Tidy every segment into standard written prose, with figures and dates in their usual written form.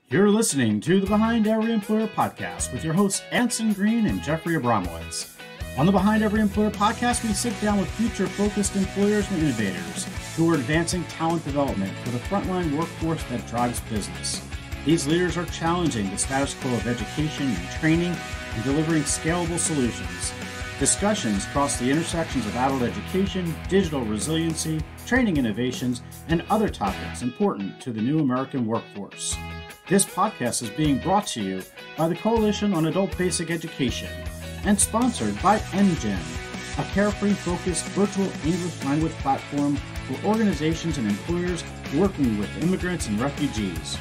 You're listening to the Behind Every Employer podcast with your hosts Anson Green and Jeffrey Abramowitz. On the Behind Every Employer podcast, we sit down with future-focused employers and innovators who are advancing talent development for the frontline workforce that drives business. These leaders are challenging the status quo of education and training and delivering scalable solutions. Discussions cross the intersections of adult education, digital resiliency, training innovations, and other topics important to the new American workforce. This podcast is being brought to you by the Coalition on Adult Basic Education and sponsored by NGen, a carefree-focused virtual English language platform for organizations and employers working with immigrants and refugees.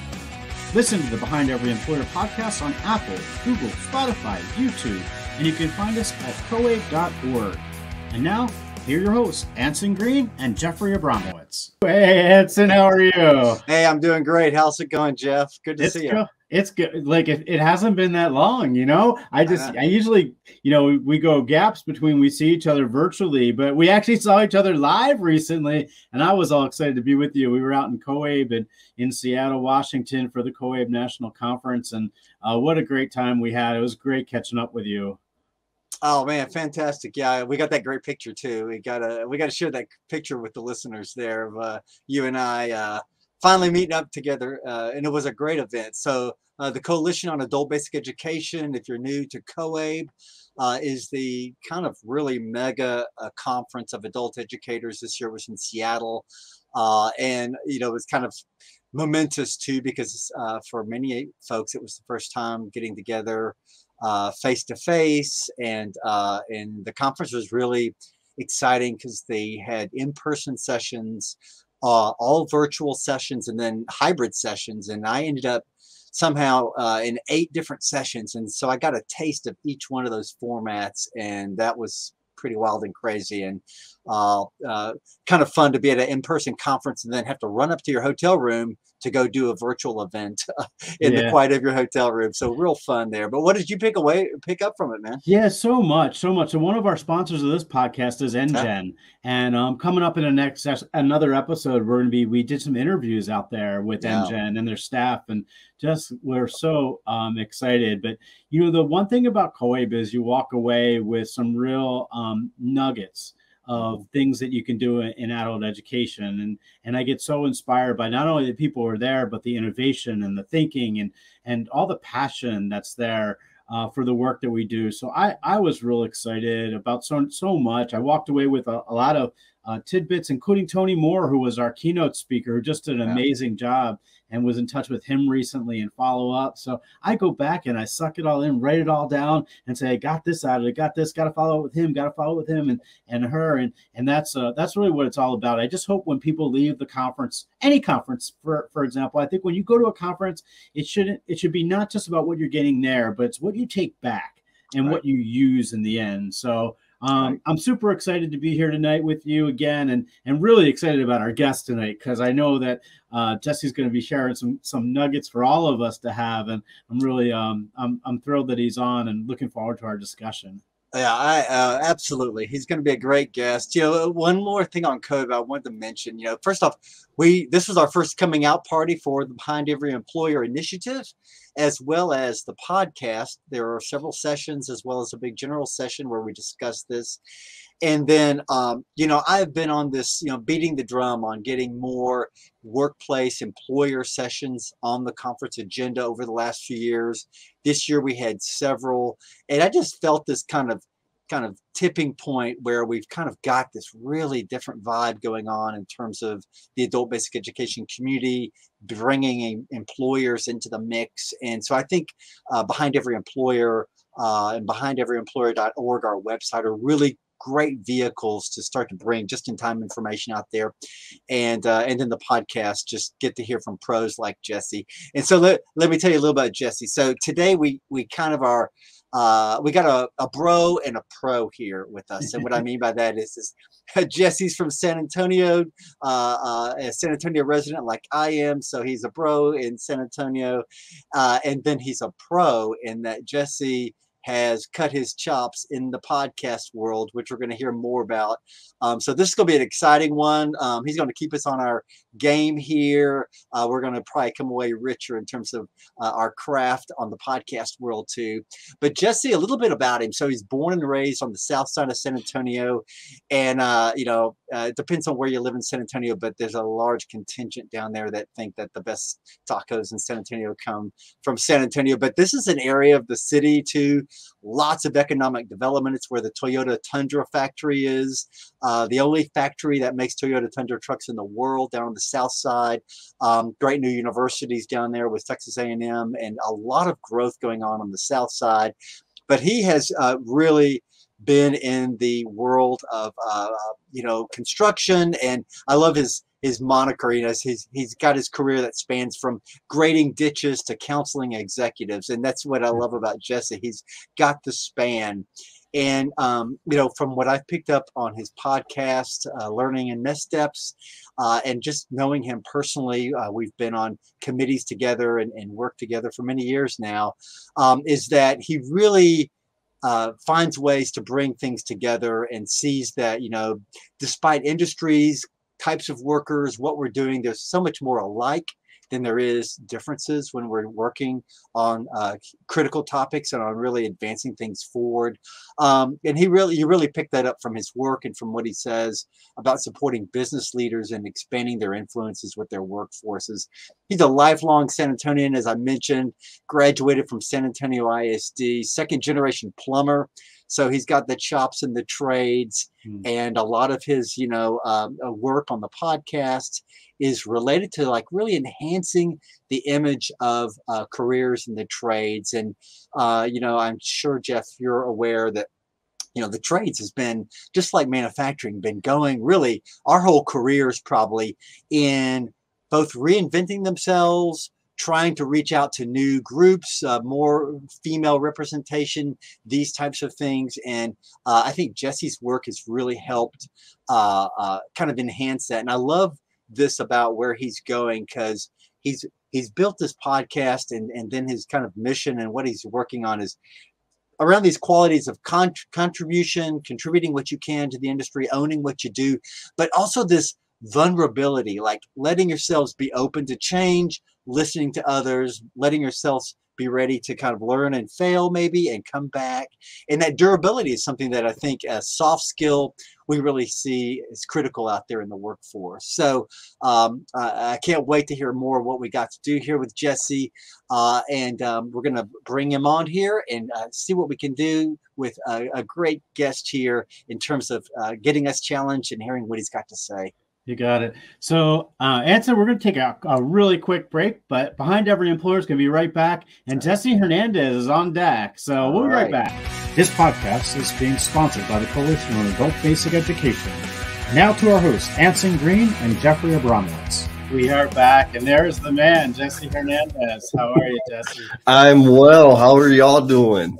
Listen to the Behind Every Employer podcast on Apple, Google, Spotify, YouTube, and you can find us at coabe.org. And now, here are your hosts, Anson Green and Jeffrey Abramowitz. Hey, Anson, how are you? Hey, I'm doing great. How's it going, Jeff? Good to see you. It's good. Like, it hasn't been that long, you know? I usually, we go gaps between we see each other virtually, but we actually saw each other live recently, and I was all excited to be with you. We were out in Coabe and in Seattle, Washington for the Coabe National Conference, and what a great time we had. It was great catching up with you. Oh man, fantastic! Yeah, we got that great picture too. We gotta share that picture with the listeners there of you and I finally meeting up together, and it was a great event. So the Coalition on Adult Basic Education, if you're new to COABE, is the kind of really mega conference of adult educators. This year was in Seattle, and it's kind of momentous too because for many folks it was the first time getting together face to face, and the conference was really exciting because they had in-person sessions, all virtual sessions, and then hybrid sessions. And I ended up somehow in 8 different sessions, and so I got a taste of each one of those formats, and that was pretty wild and crazy, and kind of fun to be at an in-person conference and then have to run up to your hotel room to go do a virtual event in the quiet of your hotel room. So real fun there. But what did you pick up from it, man? Yeah, so much. So one of our sponsors of this podcast is NGen, and coming up in the another episode, we did some interviews out there with NGen and their staff, and just we're so excited. But the one thing about COABE is you walk away with some real nuggets of things that you can do in adult education. And I get so inspired by not only the people who are there, but the innovation and the thinking and all the passion that's there for the work that we do. So I was real excited about so much. I walked away with a lot of tidbits, including Tony Moore, who was our keynote speaker, who just did an amazing job, and was in touch with him recently and follow up. So I go back and I suck it all in, write it all down, and say, I got this out of it, got this, got to follow up with him, and her. And that's really what it's all about. I just hope when people leave the conference, any conference, for example, I think when you go to a conference, it should be not just about what you're getting there, but it's what you take back and what you use in the end. So I'm super excited to be here tonight with you again, and really excited about our guest tonight, because I know that Jesse's going to be sharing some nuggets for all of us to have, and I'm really I'm thrilled that he's on and looking forward to our discussion. Yeah, absolutely. He's going to be a great guest. One more thing on COABE I wanted to mention. First off, this was our first coming out party for the Behind Every Employer initiative, as well as the podcast. There are several sessions, as well as a big general session where we discuss this. And then, I've been on this, beating the drum on getting more workplace employer sessions on the conference agenda over the last few years. This year we had several, and I just felt this kind of tipping point where we've kind of got this really different vibe going on in terms of the adult basic education community, bringing employers into the mix. And so I think Behind Every Employer and behindeveryemployer.org, our website, are really great vehicles to start to bring just-in-time information out there, and then the podcast, just get to hear from pros like Jesse. And so let me tell you a little about Jesse. So today we kind of are we got a bro and a pro here with us, and what I mean by that is Jesse's from San Antonio, a San Antonio resident like I am, so he's a bro in San Antonio, and then he's a pro in that Jesse has cut his chops in the podcast world, which we're going to hear more about. So this is going to be an exciting one. He's going to keep us on our game here. We're going to probably come away richer in terms of our craft on the podcast world too. But Jesse, a little bit about him. So he's born and raised on the south side of San Antonio. And, it depends on where you live in San Antonio, but there's a large contingent down there that think that the best tacos in San Antonio come from San Antonio. But this is an area of the city too. Lots of economic development. It's where the Toyota Tundra factory is. The only factory that makes Toyota Tundra trucks in the world down on the south side. Great new universities down there with Texas A&M, and a lot of growth going on the south side. But he has really been in the world of construction, and I love his moniker. He's got his career that spans from grading ditches to counseling executives, and that's what I love about Jesse. He's got the span. And, from what I've picked up on his podcast, Learning in Missteps, and just knowing him personally, we've been on committees together and worked together for many years now, is that he really finds ways to bring things together and sees that, despite industries, types of workers, what we're doing, there's so much more alike than there is differences when we're working on critical topics and on really advancing things forward. And you really pick that up from his work and from what he says about supporting business leaders and expanding their influences with their workforces. He's a lifelong San Antonian, as I mentioned, graduated from San Antonio ISD, second generation plumber. So he's got the chops in the trades, and a lot of his, work on the podcast is related to like really enhancing the image of careers in the trades. And, I'm sure, Jeff, you're aware that, the trades has been just like manufacturing, been going really our whole careers probably in both reinventing themselves, trying to reach out to new groups, more female representation, these types of things. And I think Jesse's work has really helped kind of enhance that. And I love this about where he's going, because he's built this podcast, and then his kind of mission and what he's working on is around these qualities of contribution, contributing what you can to the industry, owning what you do, but also this vulnerability, like letting yourselves be open to change, listening to others, letting yourselves be ready to kind of learn and fail maybe and come back. And that durability is something that I think as soft skill we really see is critical out there in the workforce. So I can't wait to hear more of what we got to do here with Jesse. And we're going to bring him on here and see what we can do with a great guest here in terms of getting us challenged and hearing what he's got to say. You got it. So, Anson, we're going to take a really quick break, but Behind Every Employer is going to be right back. And Jesse Hernandez is on deck. So we'll be right back. This podcast is being sponsored by the Coalition on Adult Basic Education. Now to our hosts, Anson Green and Jeffrey Abramowitz. We are back, and there's the man, Jesse Hernandez. How are you, Jesse? I'm well. How are y'all doing?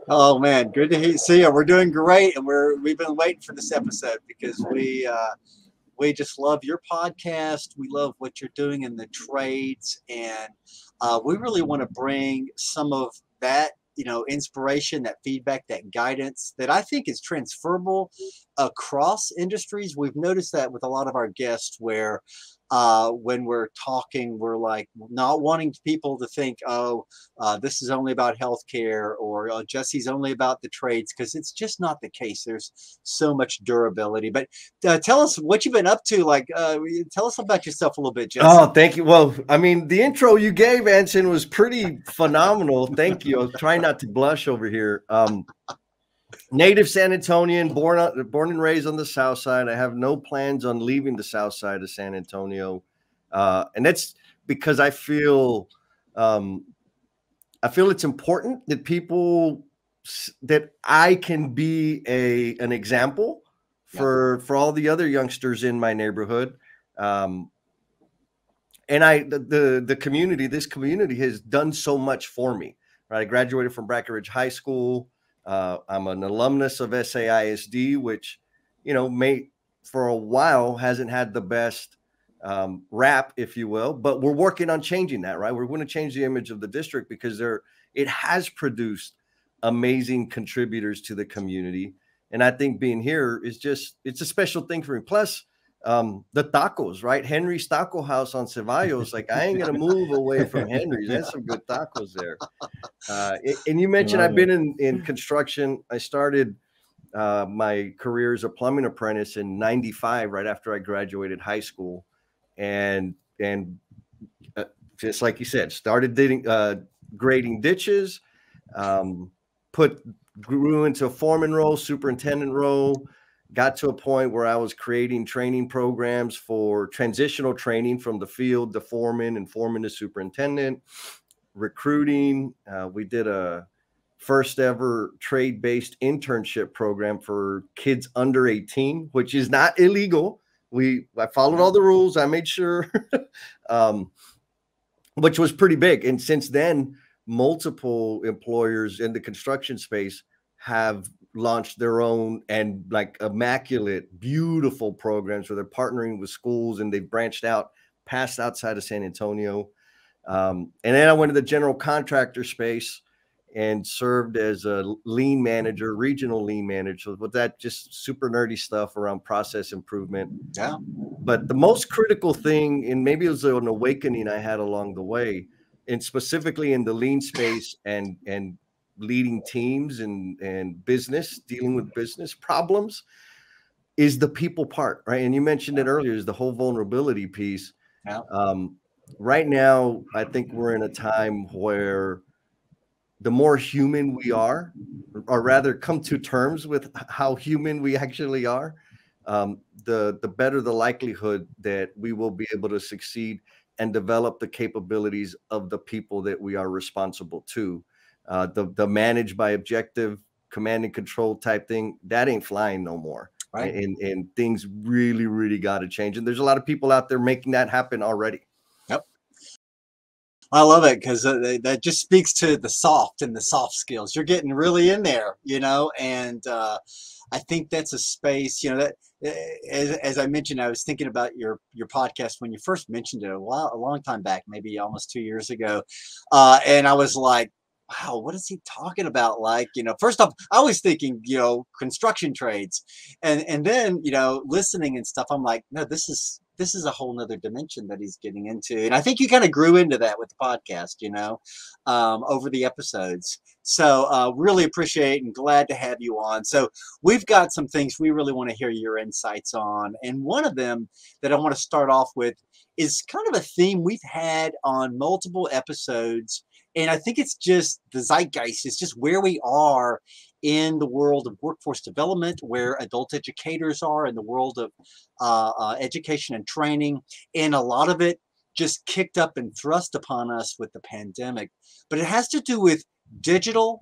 Oh man, good to see you. We're doing great, and we've been waiting for this episode because we just love your podcast. We love what you're doing in the trades, and we really want to bring some of that, inspiration, that feedback, that guidance that I think is transferable across industries. We've noticed that with a lot of our guests where when we're talking, we're like not wanting people to think, this is only about healthcare, or Jesse's only about the trades, because it's just not the case. There's so much durability. But tell us what you've been up to. Tell us about yourself a little bit, Jesse. Oh, thank you. Well, I mean, the intro you gave, Anson, was pretty phenomenal. Thank you. I was trying not to blush over here. Native San Antonian, born and raised on the South Side. I have no plans on leaving the South Side of San Antonio, and that's because I feel it's important that that I can be an example for all the other youngsters in my neighborhood, and this community has done so much for me. Right, I graduated from Breckenridge High School. I'm an alumnus of SAISD, which, for a while hasn't had the best rap, if you will, but we're working on changing that, right? We're going to change the image of the district because it has produced amazing contributors to the community. And I think being here is it's a special thing for me. Plus, The tacos, right? Henry's Taco House on Ceballos. Like, I ain't gonna move away from Henry's. There's some good tacos there. And you mentioned I've been in construction. I started my career as a plumbing apprentice in '95, right after I graduated high school, and just like you said, started grading ditches, grew into a foreman role, superintendent role, got to a point where I was creating training programs for transitional training from the field to foreman and foreman to superintendent, recruiting. We did a first ever trade-based internship program for kids under 18, which is not illegal. I followed all the rules. I made sure, which was pretty big. And since then, multiple employers in the construction space have launched their own and like immaculate, beautiful programs where they're partnering with schools, and they've branched out past outside of San Antonio. And then I went to the general contractor space and served as a lean manager, regional lean manager. So with that, just super nerdy stuff around process improvement. Yeah. But the most critical thing, and maybe it was an awakening I had along the way, and specifically in the lean space and leading teams and business, dealing with business problems, is the people part, right? And you mentioned it earlier, is the whole vulnerability piece. Yeah. Right now, I think we're in a time where the more human we are, or rather come to terms with how human we actually are, the better the likelihood that we will be able to succeed and develop the capabilities of the people that we are responsible to. The managed by objective, command and control type thing, that ain't flying no more. Right. And things really, really got to change. And there's a lot of people out there making that happen already. Yep. I love it, because that just speaks to the soft and the soft skills. You're getting really in there, and I think that's a space, that as I mentioned, I was thinking about your podcast when you first mentioned it a long time back, maybe almost 2 years ago. And I was like, wow, what is he talking about? Like, first off, I was thinking, construction trades, and then, listening and stuff, I'm like, no, this is a whole nother dimension that he's getting into. And I think you kind of grew into that with the podcast, over the episodes. So really appreciate and glad to have you on. So we've got some things we really want to hear your insights on. And one of them that I want to start off with is kind of a theme we've had on multiple episodes. And I think it's just the zeitgeist. It's just where we are in the world of workforce development, where adult educators are in the world of education and training. And a lot of it just kicked up and thrust upon us with the pandemic. But it has to do with digital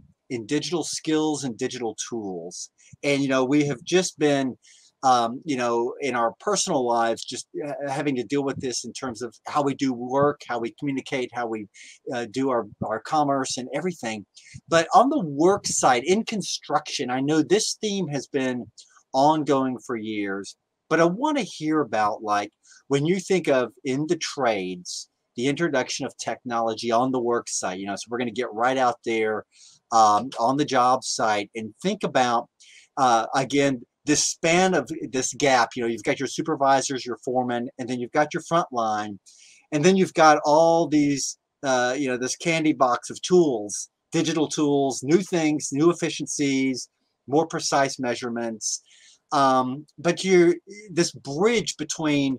skills and digital tools. And, we have just been, in our personal lives, just having to deal with this in terms of how we do work, how we communicate, how we do our commerce and everything. But on the work site in construction, I know this theme has been ongoing for years, but I want to hear about, like, when you think of in the trades, the introduction of technology on the work site, so we're going to get right out there on the job site and think about, again, this span of this gap. You've got your supervisors, your foremen, and then you've got your frontline, and then you've got all these, this candy box of tools, digital tools, new things, new efficiencies, more precise measurements. But this bridge between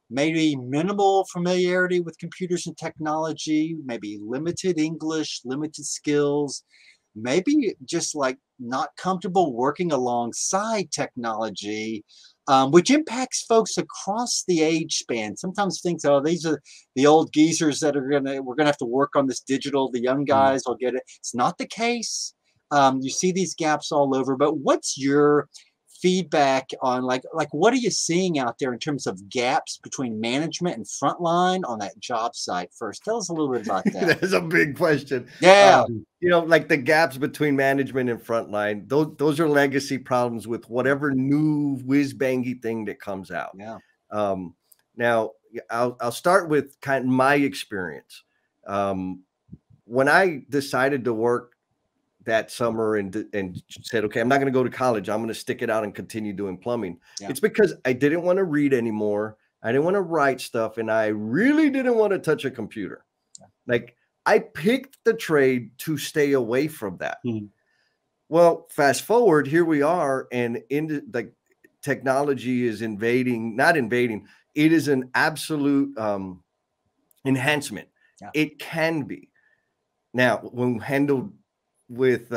maybe minimal familiarity with computers and technology, maybe limited English, limited skills, maybe just like not comfortable working alongside technology, which impacts folks across the age span. Sometimes think, oh, these are the old geezers that we're gonna have to work on this digital. The young guys will get it. It's not the case. You see these gaps all over. But what's your feedback on like what are you seeing out there in terms of gaps between management and frontline on that job site? First, tell us a little bit about that. That's a big question. Yeah. Like the gaps between management and frontline, those are legacy problems with whatever new whiz-bangy thing that comes out. Yeah. Now I'll start with kind of my experience. When I decided to work that summer and said, okay, I'm not going to go to college. I'm going to stick it out and continue doing plumbing. Yeah. It's because I didn't want to read anymore. I didn't want to write stuff. And I really didn't want to touch a computer. Yeah. Like I picked the trade to stay away from that. Mm-hmm. Well, fast forward, here we are. And in like technology is not invading. It is an absolute enhancement. Yeah. It can be. Now, when handled with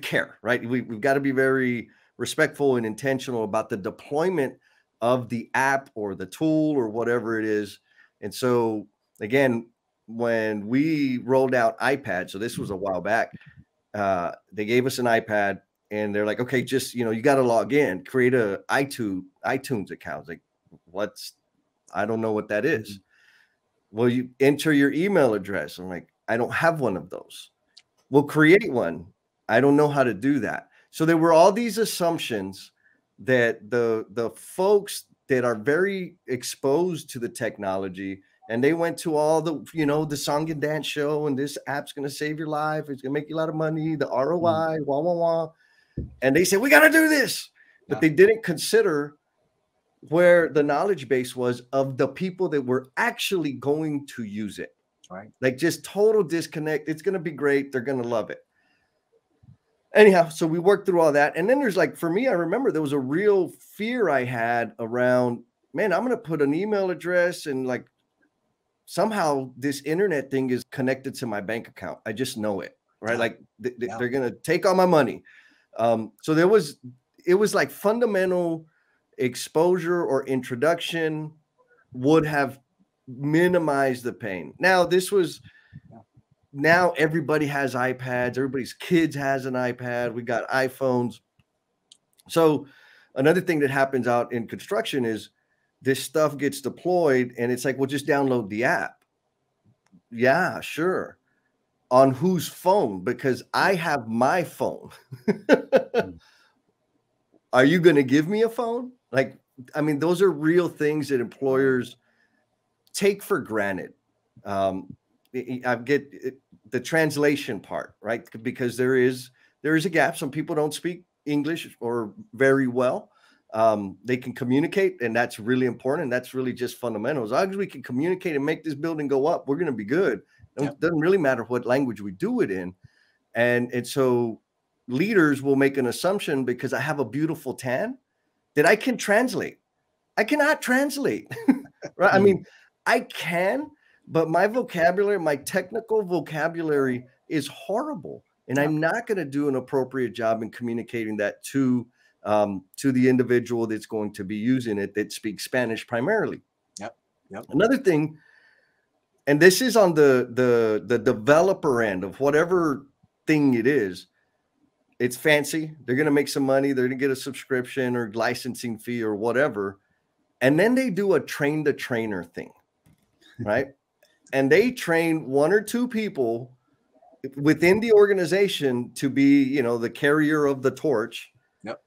care, right? We've got to be very respectful and intentional about the deployment of the app or the tool or whatever it is. And so, again, when we rolled out iPad, so this was a while back, they gave us an iPad and they're like, okay, just, you got to log in, create a iTunes account. Like, I don't know what that is. Mm-hmm. Well, you enter your email address. I'm like, I don't have one of those. We'll create one. I don't know how to do that. So there were all these assumptions that the folks that are very exposed to the technology, and they went to all the, the song and dance show, and this app's going to save your life. It's going to make you a lot of money, the ROI, wah, wah, wah. And they said, we got to do this. But they didn't consider where the knowledge base was of the people that were actually going to use it. Right. Like just total disconnect. It's going to be great. They're going to love it. Anyhow, so we worked through all that. And then there's like, for me, I remember there was a real fear I had around, man, I'm going to put an email address and like somehow this internet thing is connected to my bank account. I just know it, right? Like they're going to take all my money. So it was like fundamental exposure or introduction would have minimized the pain. Now everybody has iPads. Everybody's kids has an iPad. We got iPhones. So another thing that happens out in construction is this stuff gets deployed and it's like, well, just download the app. Yeah, sure. On whose phone? Because I have my phone. Are you going to give me a phone? Like, I mean, those are real things that employers take for granted. I get the translation part, right? Because there is a gap. Some people don't speak English or very well. They can communicate, and that's really important. That's really just fundamental. As long as we can communicate and make this building go up, we're going to be good. It doesn't really matter what language we do it in. And so leaders will make an assumption because I have a beautiful tan that I can translate. I cannot translate, right? I mean, I can, but my vocabulary, my technical vocabulary is horrible. And I'm not going to do an appropriate job in communicating that to the individual that's going to be using it that speaks Spanish primarily. Yep. Another thing, and this is on the developer end of whatever thing it is, it's fancy. They're going to make some money. They're going to get a subscription or licensing fee or whatever. And then they do a train the trainer thing, right? And they train one or two people within the organization to be, the carrier of the torch. Yep.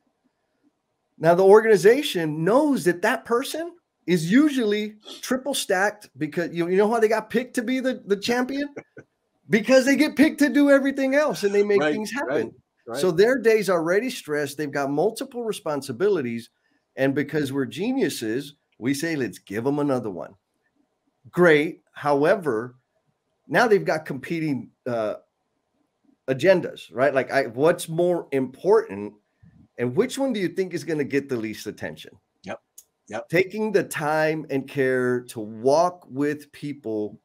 Now the organization knows that person is usually triple stacked because you know how they got picked to be the champion? Because they get picked to do everything else and they make things happen. Right. So their day's already stressed. They've got multiple responsibilities. And because we're geniuses, we say, let's give them another one. Great. However, now they've got competing agendas, right? Like what's more important and which one do you think is going to get the least attention? Yep. Taking the time and care to walk with people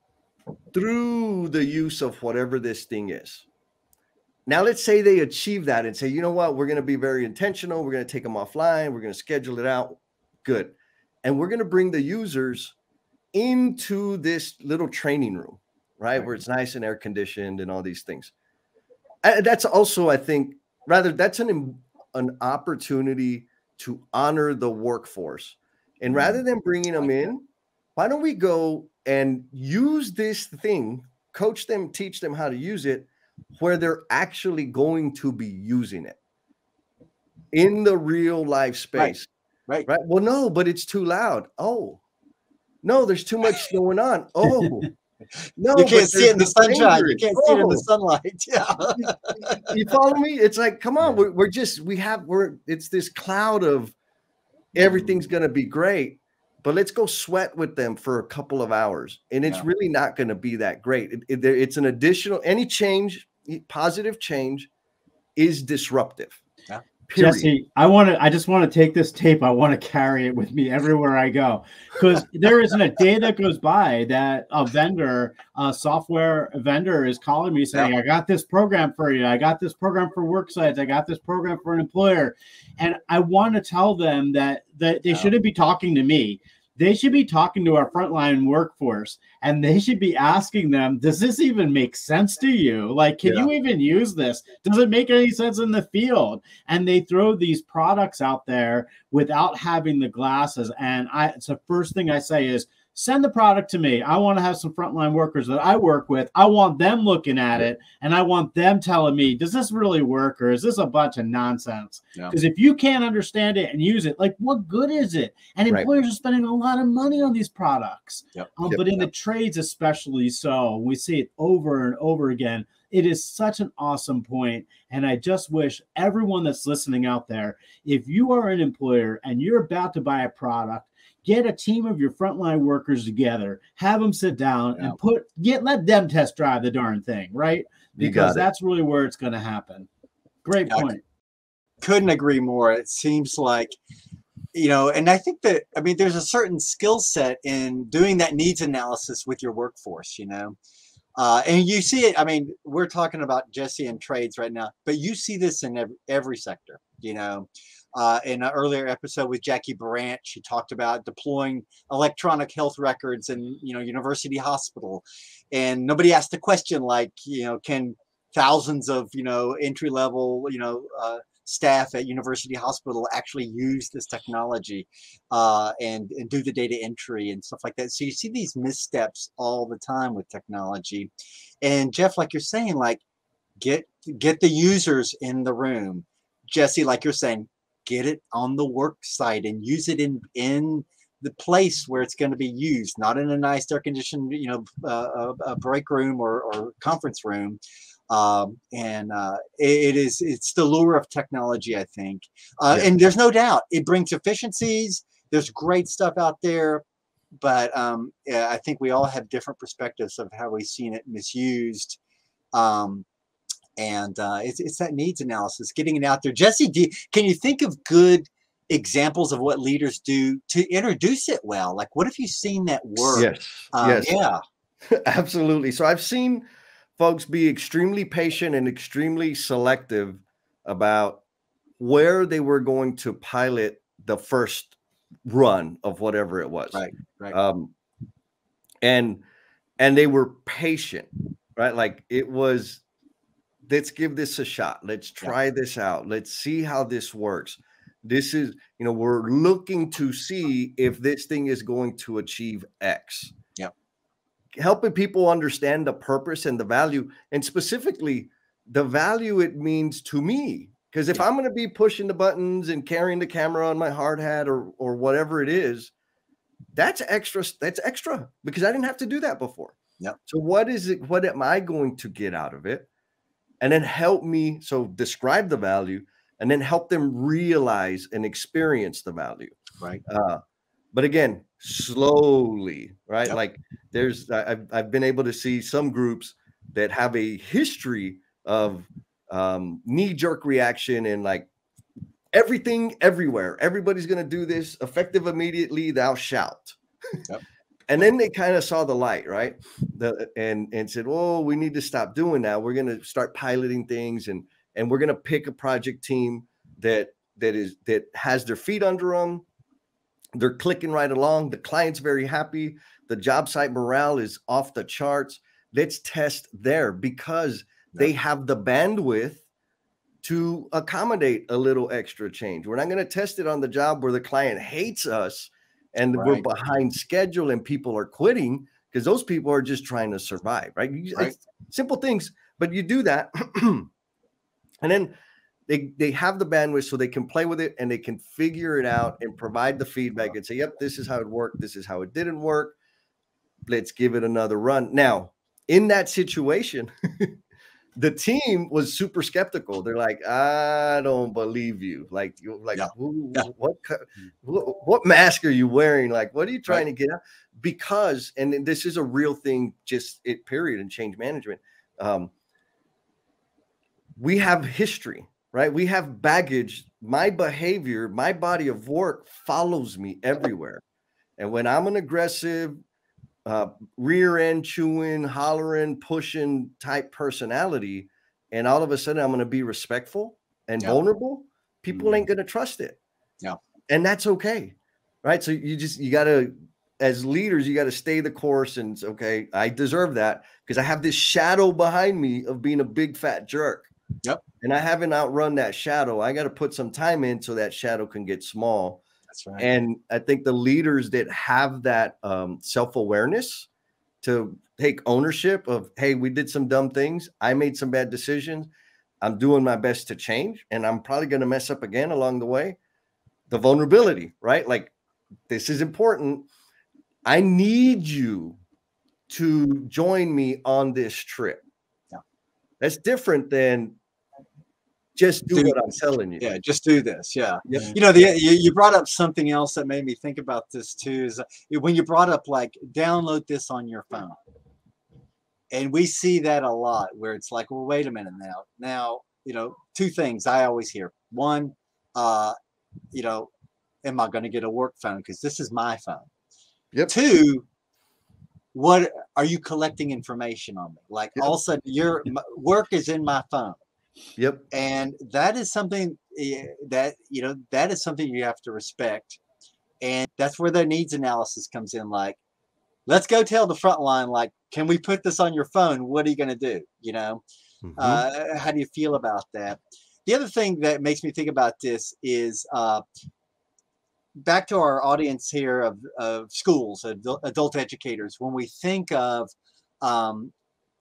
through the use of whatever this thing is. Now, let's say they achieve that and say, you know what, we're going to be very intentional. We're going to take them offline. We're going to schedule it out. Good. And we're going to bring the users into this little training room, right? Where it's nice and air conditioned and all these things. That's also, I think, that's an opportunity to honor the workforce. And rather than bringing them in, why don't we go and use this thing, coach them, teach them how to use it where they're actually going to be using it in the real life space. Right. Well, no, but it's too loud. Oh, no, there's too much going on. Oh, No, You can't but see it in the sunshine. You danger. can't see it in the sunlight. Yeah. You follow me? It's like, come on, it's this cloud of everything's going to be great, but let's go sweat with them for a couple of hours. And it's really not going to be that great. It's an additional, any change, positive change is disruptive. Yeah. Period. Jesse, I just want to take this tape. I want to carry it with me everywhere I go, because there isn't a day that goes by that a software vendor is calling me saying, I got this program for you. I got this program for worksites. I got this program for an employer. And I want to tell them that they shouldn't be talking to me. They should be talking to our frontline workforce, and they should be asking them, does this even make sense to you? Like, can you even use this? Does it make any sense in the field? And they throw these products out there without having the glasses. And it's the first thing I say is, send the product to me. I want to have some frontline workers that I work with. I want them looking at it, and I want them telling me, does this really work, or is this a bunch of nonsense? Because if you can't understand it and use it, like, what good is it? And employers are spending a lot of money on these products. But in the trades especially so, we see it over and over again. It is such an awesome point. And I just wish everyone that's listening out there, if you are an employer and you're about to buy a product, get a team of your frontline workers together, have them sit down and let them test drive the darn thing, right? Because that's really where it's going to happen. Great point. Couldn't agree more. It seems like, and I think that, there's a certain skill set in doing that needs analysis with your workforce, and you see it. We're talking about Jesse and trades right now, but you see this in every sector, in an earlier episode with Jackie Brandt, she talked about deploying electronic health records in, university hospital. And nobody asked the question like, can thousands of, entry level, staff at university hospital actually use this technology and do the data entry and stuff like that. So you see these missteps all the time with technology. And Jeff, like you're saying, like, get the users in the room. Jesse, like you're saying, get it on the work site and use it in the place where it's going to be used, not in a nice air conditioned, a break room or conference room. It's the lure of technology, I think. And there's no doubt it brings efficiencies. There's great stuff out there, but I think we all have different perspectives of how we've seen it misused. It's that needs analysis, getting it out there. Jesse, can you think of good examples of what leaders do to introduce it well? Like, what have you seen that work? Yes. Yeah, Absolutely. So I've seen folks be extremely patient and extremely selective about where they were going to pilot the first run of whatever it was. Right. And they were patient, right? Like, it was, let's give this a shot. Let's try this out. Let's see how this works. This is, we're looking to see if this thing is going to achieve X. Helping people understand the purpose and the value, and specifically the value it means to me. Because if I'm going to be pushing the buttons and carrying the camera on my hard hat or whatever it is, that's extra. That's extra because I didn't have to do that before. So what is it? What am I going to get out of it? And then help me. So describe the value and then help them realize and experience the value. Right. But again, slowly, right? Like, I've been able to see some groups that have a history of knee-jerk reaction and like everything everywhere. Everybody's going to do this, effective immediately, thou shalt. And then they kind of saw the light, right? And said, oh, we need to stop doing that. We're going to start piloting things, and we're going to pick a project team that has their feet under them. They're clicking right along. The client's very happy. The job site morale is off the charts. Let's test there because they have the bandwidth to accommodate a little extra change. We're not going to test it on the job where the client hates us and we're behind schedule and people are quitting because those people are just trying to survive, right? Simple things, but you do that. And then they have the bandwidth so they can play with it and they can figure it out and provide the feedback and say, yep, this is how it worked. This is how it didn't work. let's give it another run. Now, in that situation, the team was super skeptical. They're like, I don't believe you. Like, what mask are you wearing? Like, what are you trying to get out? Because, and this is a real thing, just period in change management. We have history, right? We have baggage. My behavior, my body of work follows me everywhere. And when I'm an aggressive, rear end chewing, hollering, pushing type personality, and all of a sudden I'm going to be respectful and vulnerable, people ain't going to trust it. Yeah. And that's okay. Right. So you got to, as leaders, you got to stay the course and say, okay, I deserve that because I have this shadow behind me of being a big fat jerk. Yep. And I haven't outrun that shadow. I got to put some time in so that shadow can get small. That's right. And I think the leaders that have that self-awareness to take ownership of, hey, we did some dumb things. I made some bad decisions. I'm doing my best to change, and I'm probably going to mess up again along the way. The vulnerability, right? Like, this is important. I need you to join me on this trip. Yeah. That's different than just do what I'm telling you. Yeah, just do this. Yeah. Yep. You know, you brought up something else that made me think about this too, is when you brought up like download this on your phone. And we see that a lot where it's like, well, wait a minute now, you know, two things I always hear. One, you know, am I going to get a work phone? Because this is my phone. Yep. Two, what are you collecting information on me? Like all of a sudden your work is in my phone. Yep. And that is something that, you know, that is something you have to respect. And that's where the needs analysis comes in. Like, let's go tell the frontline, like, can we put this on your phone? What are you going to do? You know, how do you feel about that? The other thing that makes me think about this is back to our audience here of schools, adult educators. When we think of them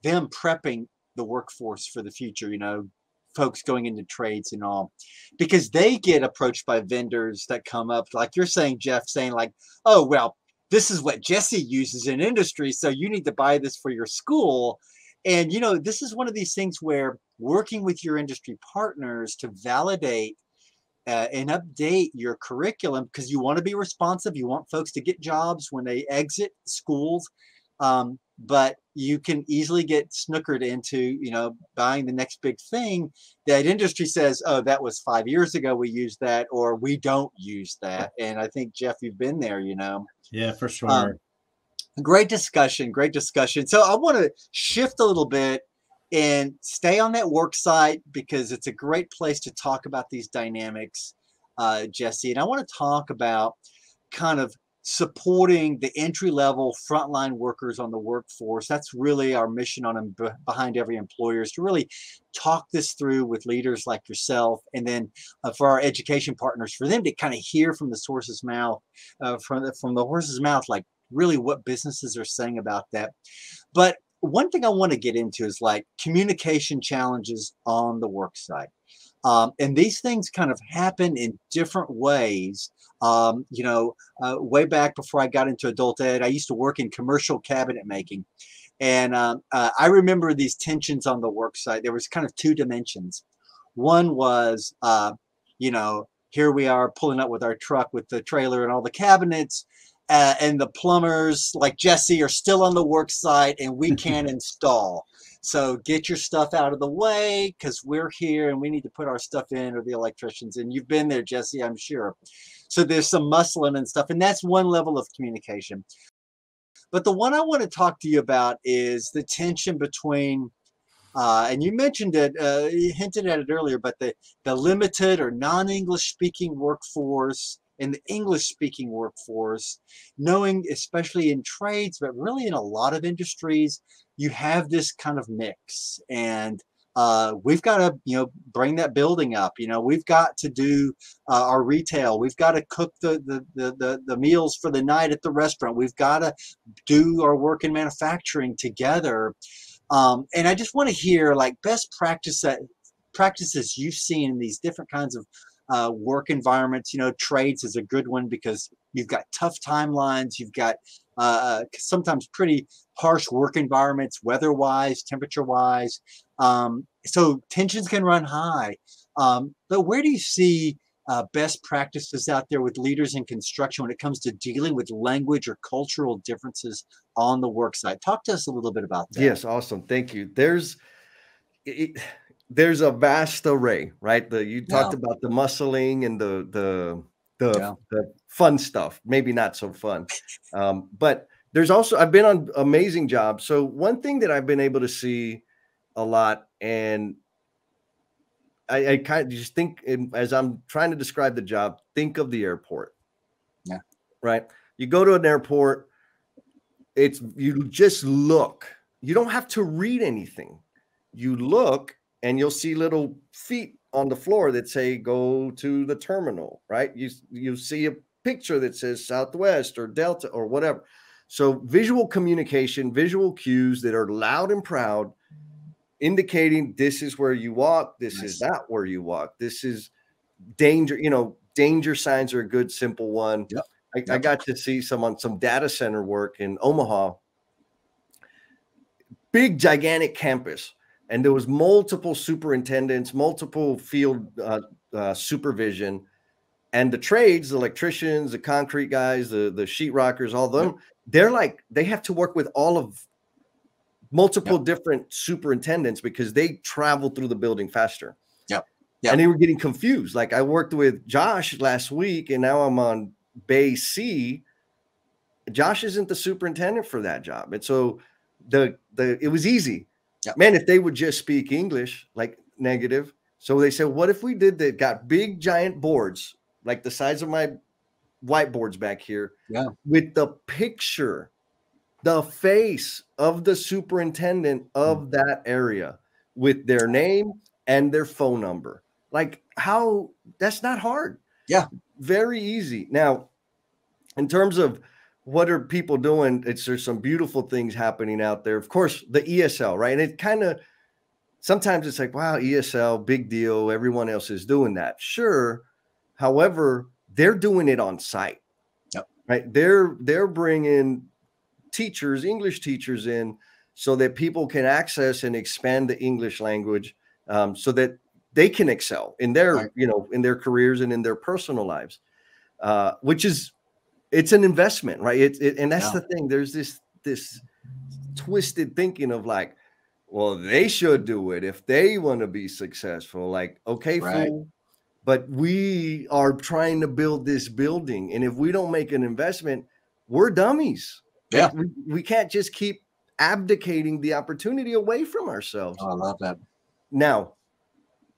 prepping the workforce for the future, you know, folks going into trades and all, because they get approached by vendors that come up, like you're saying, Jeff, saying like, oh, well, this is what Jesse uses in industry, so you need to buy this for your school. And, you know, this is one of these things where working with your industry partners to validate and update your curriculum, because you want to be responsive. You want folks to get jobs when they exit schools. But you can easily get snookered into, you know, buying the next big thing that industry says, oh, that was 5 years ago. We used that, or we don't use that. And I think, Jeff, you've been there, you know. Yeah, for sure. Great discussion. Great discussion. So I want to shift a little bit and stay on that work site because it's a great place to talk about these dynamics, Jesse. And I want to talk about kind of supporting the entry-level frontline workers on the workforce. That's really our mission on Behind Every Employer, is to really talk this through with leaders like yourself, and then for our education partners, for them to kind of hear from the source's mouth, from the horse's mouth, like really what businesses are saying about that. But one thing I want to get into is like communication challenges on the work site. And these things kind of happen in different ways. You know, way back before I got into adult ed, I used to work in commercial cabinet making. And I remember these tensions on the work site. There was kind of two dimensions. One was, you know, here we are pulling up with our truck with the trailer and all the cabinets. And the plumbers like Jesse are still on the work site and we can't install. So get your stuff out of the way because we're here and we need to put our stuff in, or the electricians. And you've been there, Jesse, I'm sure. So there's some muscling and stuff. And that's one level of communication. But the one I want to talk to you about is the tension between, and you mentioned it, you hinted at it earlier, but the limited or non-English speaking workforce and the English speaking workforce, knowing, especially in trades, but really in a lot of industries, you have this kind of mix. And we've got to, you know, bring that building up. You know, we've got to do our retail. We've got to cook the meals for the night at the restaurant. We've got to do our work in manufacturing together. And I just want to hear like best practices you've seen in these different kinds of work environments. You know, trades is a good one because you've got tough timelines. You've got sometimes pretty harsh work environments, weather-wise, temperature-wise. So tensions can run high. But where do you see best practices out there with leaders in construction when it comes to dealing with language or cultural differences on the work site? Talk to us a little bit about that. Yes, awesome. Thank you. There's a vast array, right? You talked about the muscling and the fun stuff, maybe not so fun. But there's also, I've been on amazing jobs. So one thing that I've been able to see a lot, and I kind of just think, as I'm trying to describe the job, think of the airport. Yeah. Right. You go to an airport, you just look. You don't have to read anything. You look and you'll see little feet on the floor that say go to the terminal, right? You see a picture that says Southwest or Delta or whatever. So visual communication, visual cues that are loud and proud, indicating this is where you walk, this is not where you walk, this is danger. Danger signs are a good simple one. I got to see some data center work in Omaha, big gigantic campus, and there was multiple superintendents, multiple field supervision, and the trades, the electricians, the concrete guys, the sheetrockers, all of them, they have to work with all of multiple different superintendents because they travel through the building faster. And they were getting confused. Like I worked with Josh last week, and now I'm on Bay C. Josh isn't the superintendent for that job. And so it was easy. Man, if they would just speak English, like negative. So they said, what if we did that? Got big giant boards, like the size of my whiteboards back here, with the picture, the face of the superintendent of that area with their name and their phone number. Like that's not hard. Very easy. Now, in terms of what are people doing, there's some beautiful things happening out there. Of course, the ESL, right? And it kind of, sometimes it's like, wow, ESL, big deal. Everyone else is doing that. Sure. However, they're doing it on site, right? They're bringing teachers, English teachers in so that people can access and expand the English language, so that they can excel in their, in their careers and in their personal lives, it's an investment, right? And that's the thing. There's this twisted thinking of like, well, they should do it if they want to be successful. Like, okay, fool, but we are trying to build this building, and if we don't make an investment, we're dummies. Like, we can't just keep abdicating the opportunity away from ourselves. Oh, I love that. Now,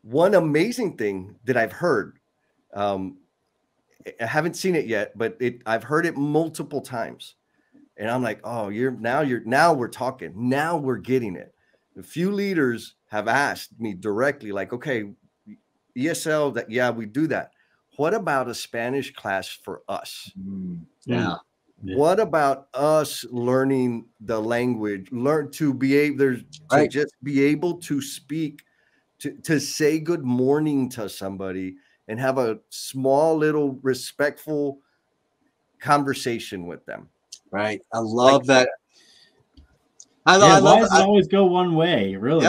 one amazing thing that I've heard, I haven't seen it yet, but I've heard it multiple times, and I'm like, oh, now we're talking. Now we're getting it. A few leaders have asked me directly, like, okay, ESL, we do that. What about a Spanish class for us? What about us learning the language, to be able to just be able to speak, to say good morning to somebody and have a small little respectful conversation with them. Right. I love that. Why does it always go one way? Really,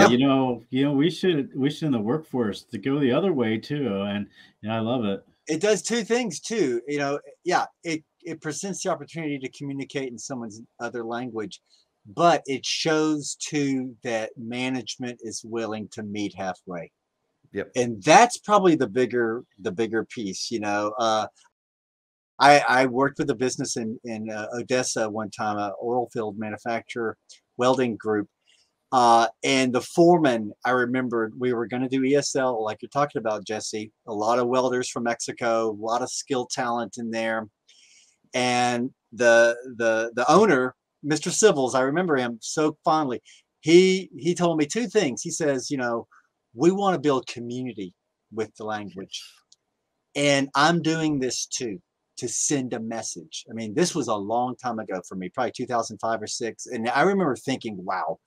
we should in the workforce to go the other way too. And I love it. It does two things too. It presents the opportunity to communicate in someone's other language, but it shows too that management is willing to meet halfway. And that's probably the bigger piece. I worked with a business in Odessa one time, an oil field manufacturer, welding group. And the foreman, I remembered we were going to do ESL, like you're talking about, Jesse, a lot of welders from Mexico, a lot of skilled talent in there. And the owner, Mr. Civils, I remember him so fondly. He told me two things. He says, we want to build community with the language. And I'm doing this too, to send a message. I mean, this was a long time ago for me, probably 2005 or 6. And I remember thinking, wow,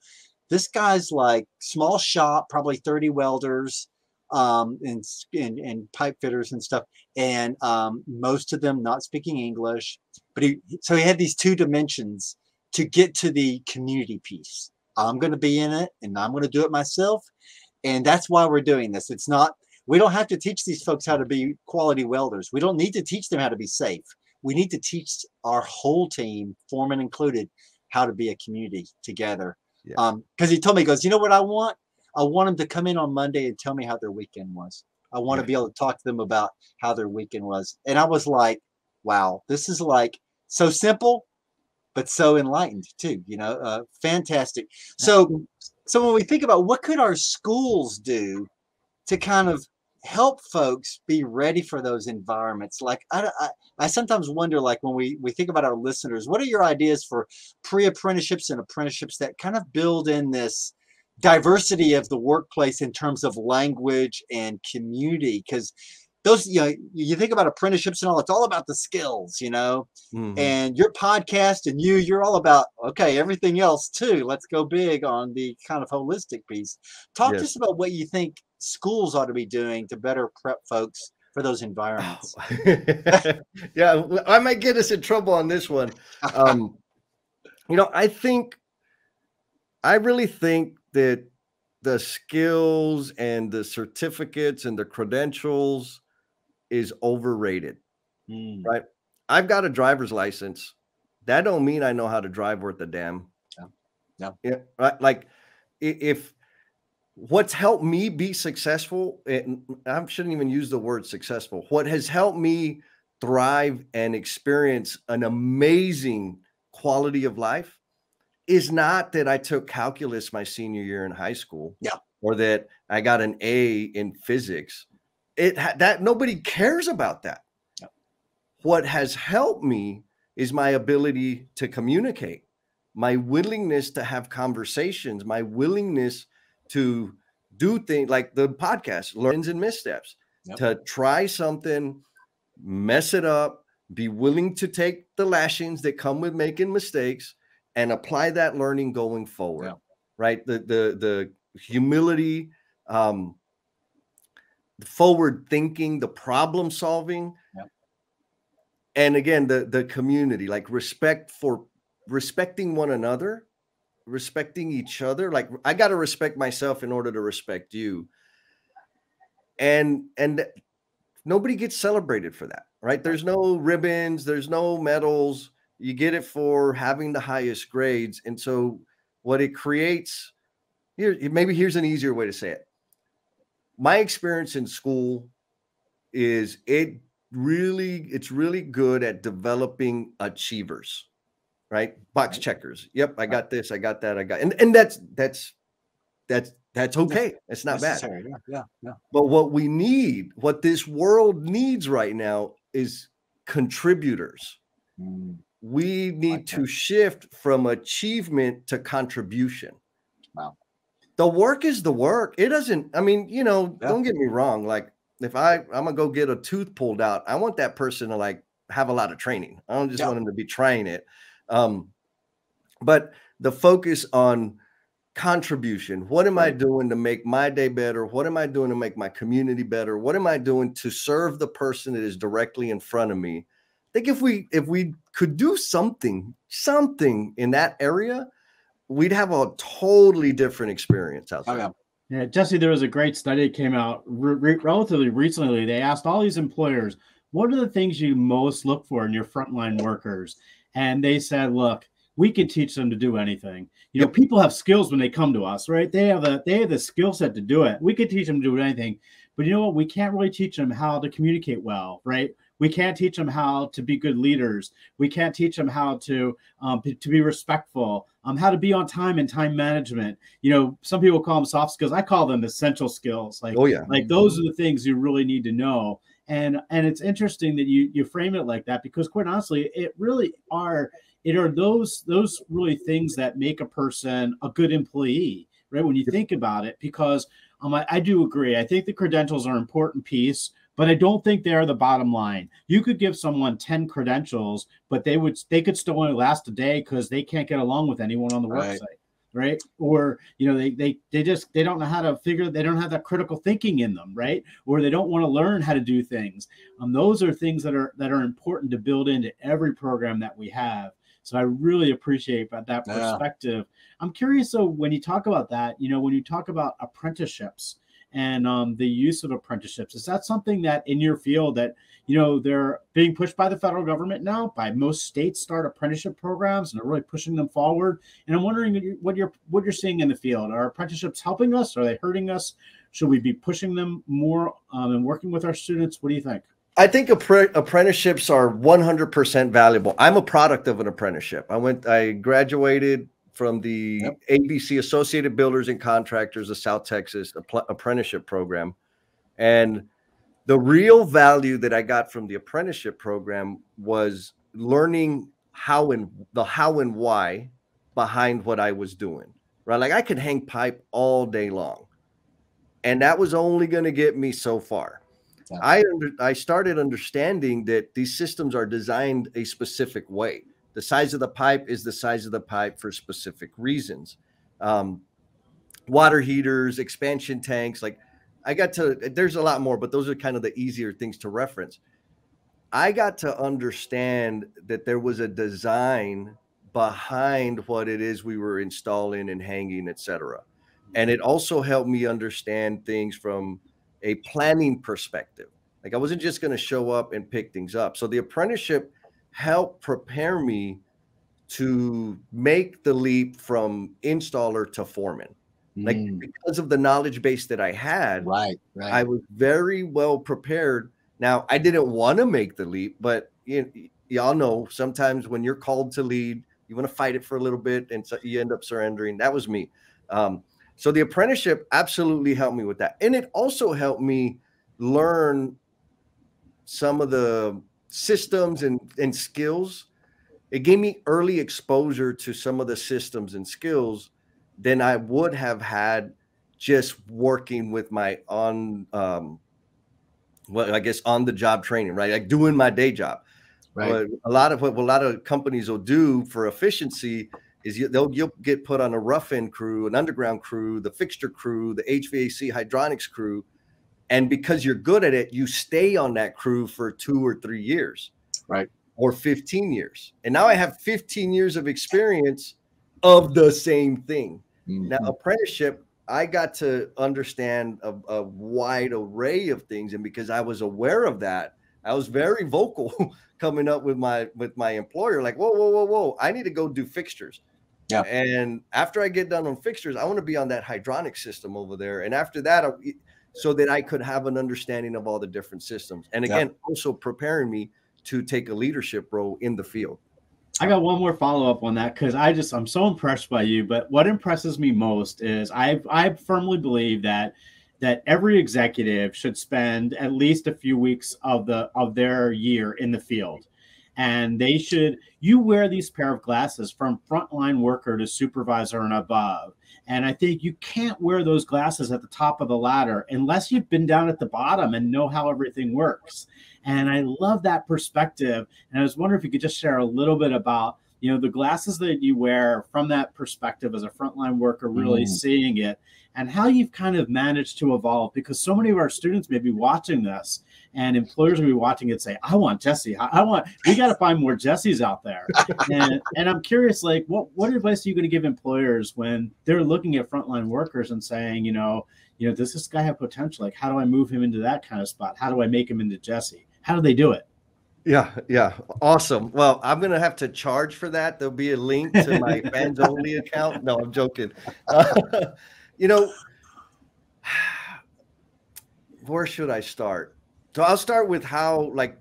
this guy's like small shop, probably 30 welders, and pipe fitters and stuff. And most of them not speaking English, but But so he had these two dimensions to get to the community piece. I'm going to be in it, and I'm going to do it myself. And that's why we're doing this. It's not, we don't have to teach these folks how to be quality welders. We don't need to teach them how to be safe. We need to teach our whole team, foreman included, how to be a community together. Yeah. Because he told me, he goes, you know what I want? I want them to come in on Monday and tell me how their weekend was. I want to be able to talk to them about how their weekend was. And I was like, wow, this is like so simple, but so enlightened too, fantastic. So when we think about what could our schools do to kind of help folks be ready for those environments, like I sometimes wonder, like when we think about our listeners, what are your ideas for pre-apprenticeships and apprenticeships that kind of build in this diversity of the workplace in terms of language and community? Because those, you think about apprenticeships and all, it's all about the skills, and your podcast and you're all about, okay, everything else too. Let's go big on the kind of holistic piece. Talk to us about what you think schools ought to be doing to better prep folks for those environments. Yeah, I might get us in trouble on this one. I really think that the skills and the certificates and the credentials is overrated, right? I've got a driver's license. That don't mean I know how to drive worth a damn. Yeah. Right? Like if what's helped me be successful, and I shouldn't even use the word successful, what has helped me thrive and experience an amazing quality of life is not that I took calculus my senior year in high school, or that I got an A in physics. That nobody cares about that. What has helped me is my ability to communicate, my willingness to have conversations, my willingness to do things like the podcast, Learns and Missteps, to try something, mess it up, be willing to take the lashings that come with making mistakes and apply that learning going forward, right? The humility, the forward thinking, the problem solving, and again, the community, like respecting one another, respecting each other. Like I got to respect myself in order to respect you. And nobody gets celebrated for that, right? There's no ribbons, there's no medals. You get it for having the highest grades. And so what it creates here, maybe here's an easier way to say it. My experience in school is it's really good at developing achievers, right? Box checkers. Yep. I got this. I got that. And that's okay. It's not bad. Yeah. But what this world needs right now is contributors. We need to shift from achievement to contribution. Wow. The work is the work. It doesn't, don't get me wrong. Like if I'm gonna go get a tooth pulled out, I want that person to like have a lot of training. I don't just want them to be trying it. But the focus on contribution. What am I doing to make my day better? What am I doing to make my community better? What am I doing to serve the person that is directly in front of me? I think if we could do something in that area, we'd have a totally different experience out there. Yeah, Jesse, there was a great study that came out relatively recently. They asked all these employers, what are the things you most look for in your frontline workers? And they said, look, we can teach them to do anything. People have skills when they come to us, right? They have the skill set to do it. We could teach them to do anything. But you know what? We can't really teach them how to communicate well, right? We can't teach them how to be good leaders. We can't teach them how to be respectful, how to be on time and time management. Some people call them soft skills. I call them essential skills. Like those are the things you really need to know. And it's interesting that you frame it like that, because quite honestly, it are those really things that make a person a good employee, right? When you think about it, because I do agree. I think the credentials are an important piece, but I don't think they're the bottom line. You could give someone 10 credentials, but they could still only last a day because they can't get along with anyone on the work site. right? Or, you know, they don't know how to figure, they don't have that critical thinking in them, right? Or they don't want to learn how to do things. Those are things that are important to build into every program that we have. So I really appreciate that perspective. I'm curious, so when you talk about that, you know, when you talk about apprenticeships and the use of apprenticeships, is that something that in your field that, you know, they're being pushed by the federal government now, by most states start apprenticeship programs and are really pushing them forward? And I'm wondering what you're seeing in the field. Are apprenticeships helping us? Are they hurting us? Should we be pushing them more and working with our students? What do you think? I think apprenticeships are 100% valuable. I'm a product of an apprenticeship. I graduated from the ABC, Associated Builders and Contractors of South Texas apprenticeship program. And the real value that I got from the apprenticeship program was learning how and why behind what I was doing, right? Like I could hang pipe all day long, and that was only going to get me so far. I started understanding that these systems are designed a specific way. The size of the pipe is the size of the pipe for specific reasons. Water heaters, expansion tanks, like there's a lot more, but those are kind of the easier things to reference. I got to understand that there was a design behind what it is we were installing and hanging, etc. And it also helped me understand things from a planning perspective. Like I wasn't just going to show up and pick things up. So the apprenticeship helped prepare me to make the leap from installer to foreman. Like because of the knowledge base that I had, I was very well prepared. Now I didn't want to make the leap, but y'all know sometimes when you're called to lead, you want to fight it for a little bit, and so you end up surrendering. That was me. So the apprenticeship absolutely helped me with that, and it also helped me learn some of the systems and skills. It gave me early exposure to some of the systems and skills than I would have had just working with my on the job training, right? Like doing my day job. Right. A lot of companies will do for efficiency is you'll get put on a rough end crew, an underground crew, the fixture crew, the HVAC hydronics crew. And because you're good at it, you stay on that crew for 2 or 3 years. Right. Or 15 years. And now I have 15 years of experience of the same thing. Now, apprenticeship, I got to understand a wide array of things. And because I was aware of that, I was very vocal coming up with my employer, like, whoa, I need to go do fixtures. Yeah. And after I get done on fixtures, I want to be on that hydronic system over there. And after that, so that I could have an understanding of all the different systems. And again, also preparing me to take a leadership role in the field. I got one more follow-up on that because I'm so impressed by you. But what impresses me most is I firmly believe that every executive should spend at least a few weeks of their year in the field. And you wear these pair of glasses from frontline worker to supervisor and above. And I think you can't wear those glasses at the top of the ladder unless you've been down at the bottom and know how everything works. And I love that perspective. And I was wondering if you could just share a little bit about, the glasses that you wear from that perspective as a frontline worker, really seeing it, and how you've kind of managed to evolve, because so many of our students may be watching this and employers will be watching it and say, I want Jesse. We got to find more Jessies out there. and I'm curious, like, what advice are you going to give employers when they're looking at frontline workers and saying, does this guy have potential? Like, how do I move him into that kind of spot? How do I make him into Jesse? How do they do it? Yeah. Awesome. Well, I'm going to have to charge for that. There'll be a link to my fans only account. No, I'm joking. Where should I start? So I'll start with how, like,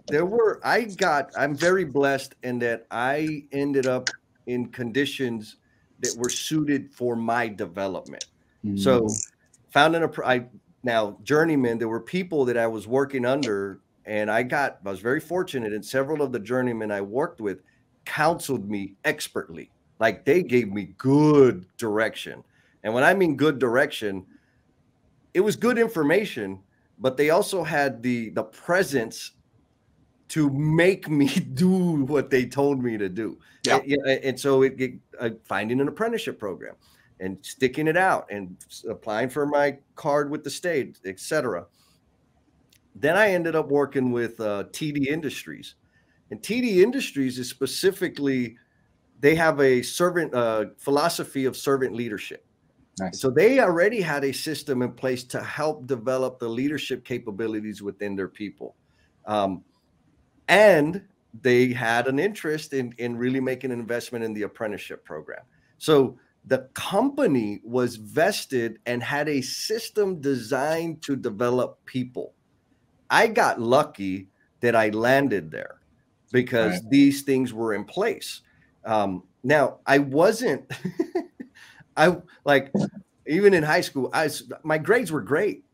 I'm very blessed in that I ended up in conditions that were suited for my development. So now journeyman, there were people that I was working under, and I was very fortunate, and several of the journeymen I worked with counseled me expertly. Like, they gave me good direction. And when I mean good direction, it was good information, but they also had the presence to make me do what they told me to do. Yeah. And so finding an apprenticeship program and sticking it out and applying for my card with the state, etc. Then I ended up working with TD Industries, and TD Industries is specifically, they have a servant philosophy of servant leadership. Nice. So they already had a system in place to help develop the leadership capabilities within their people. And they had an interest in really making an investment in the apprenticeship program. So the company was vested and had a system designed to develop people. I got lucky that I landed there because these things were in place. Now, I wasn't, even in high school, my grades were great.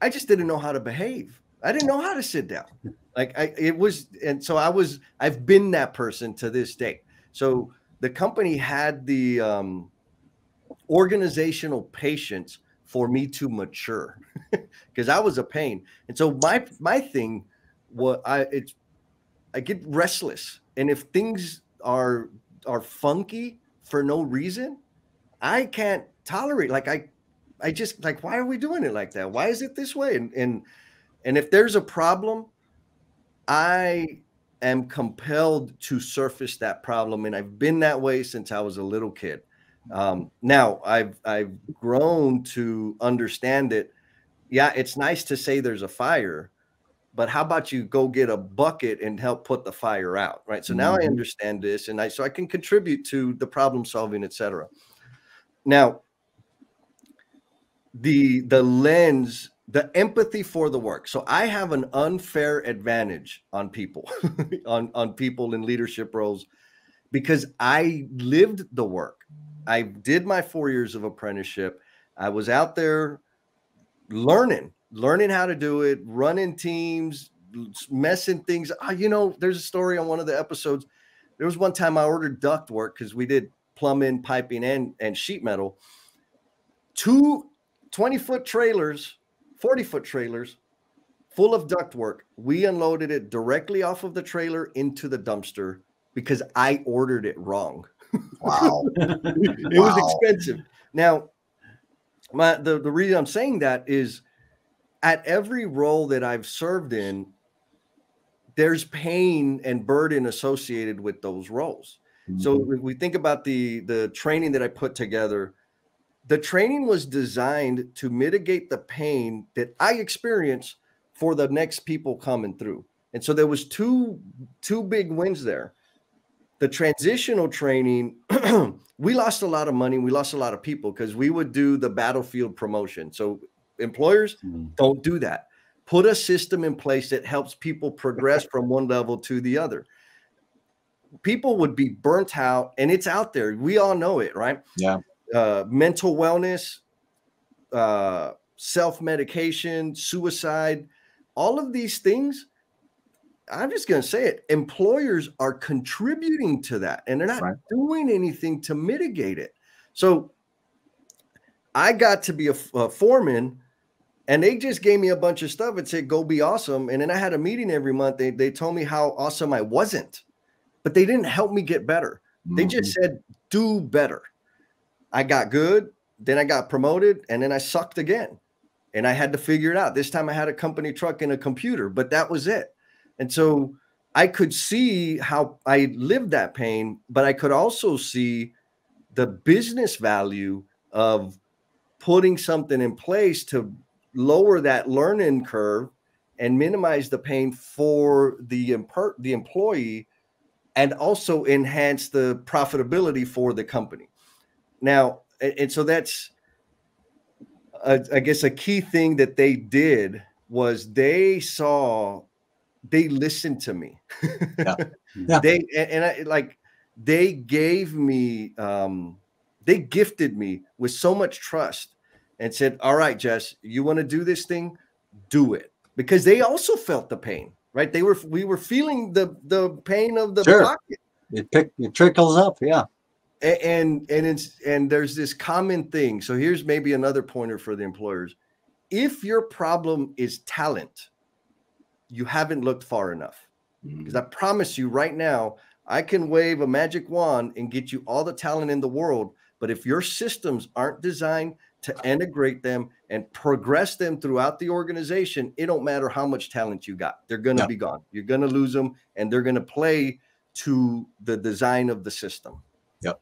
I just didn't know how to behave. I didn't know how to sit down. I've been that person to this day. So the company had the organizational patience for me to mature because I was a pain. And so my thing was I get restless. And if things are funky for no reason, I can't tolerate. I just why are we doing it like that? Why is it this way? And if there's a problem, I am compelled to surface that problem. And I've been that way since I was a little kid. Now I've grown to understand it. Yeah, it's nice to say there's a fire, but how about you go get a bucket and help put the fire out, right? So now I understand this, and so I can contribute to the problem solving, etc. Now, the lens, the empathy for the work. So I have an unfair advantage on people, on people in leadership roles, because I lived the work. I did my 4 years of apprenticeship. I was out there learning how to do it, running teams, messing things. There's a story on one of the episodes. There was one time I ordered duct work because we did plumbing, piping, and sheet metal. 2 20-foot trailers, 40-foot trailers full of duct work. We unloaded it directly off of the trailer into the dumpster because I ordered it wrong. Wow. It was expensive. Now, the reason I'm saying that is at every role that I've served in, there's pain and burden associated with those roles. So if we think about the training that I put together, the training was designed to mitigate the pain that I experience for the next people coming through. And so there was two big wins there. The transitional training, we lost a lot of money. We lost a lot of people because we would do the battlefield promotion. So employers, don't do that. Put a system in place that helps people progress from one level to the other. People would be burnt out, and it's out there. We all know it, right? Yeah. Mental wellness, self-medication, suicide, all of these things. I'm just going to say it. Employers are contributing to that, and they're not doing anything to mitigate it. So I got to be a foreman, and they just gave me a bunch of stuff and said, go be awesome. And then I had a meeting every month. They told me how awesome I wasn't, but they didn't help me get better. They just said, do better. I got good. Then I got promoted, and then I sucked again. And I had to figure it out. This time I had a company truck and a computer, but that was it. And so I could see how I lived that pain, but I could also see the business value of putting something in place to lower that learning curve and minimize the pain for the employee, and also enhance the profitability for the company. Now, and so that's, I guess, a key thing that they did was they listened to me. Yeah. They gave me, they gifted me with so much trust and said, all right, Jess, you want to do this thing? Do it. Because they also felt the pain, right? We were feeling the pain of the pocket. It trickles up. Yeah. And there's this common thing. So here's maybe another pointer for the employers. If your problem is talent, you haven't looked far enough. Because I promise you right now, I can wave a magic wand and get you all the talent in the world. But if your systems aren't designed to integrate them and progress them throughout the organization, it don't matter how much talent you got. They're going to be gone. You're going to lose them, and they're going to play to the design of the system. Yep.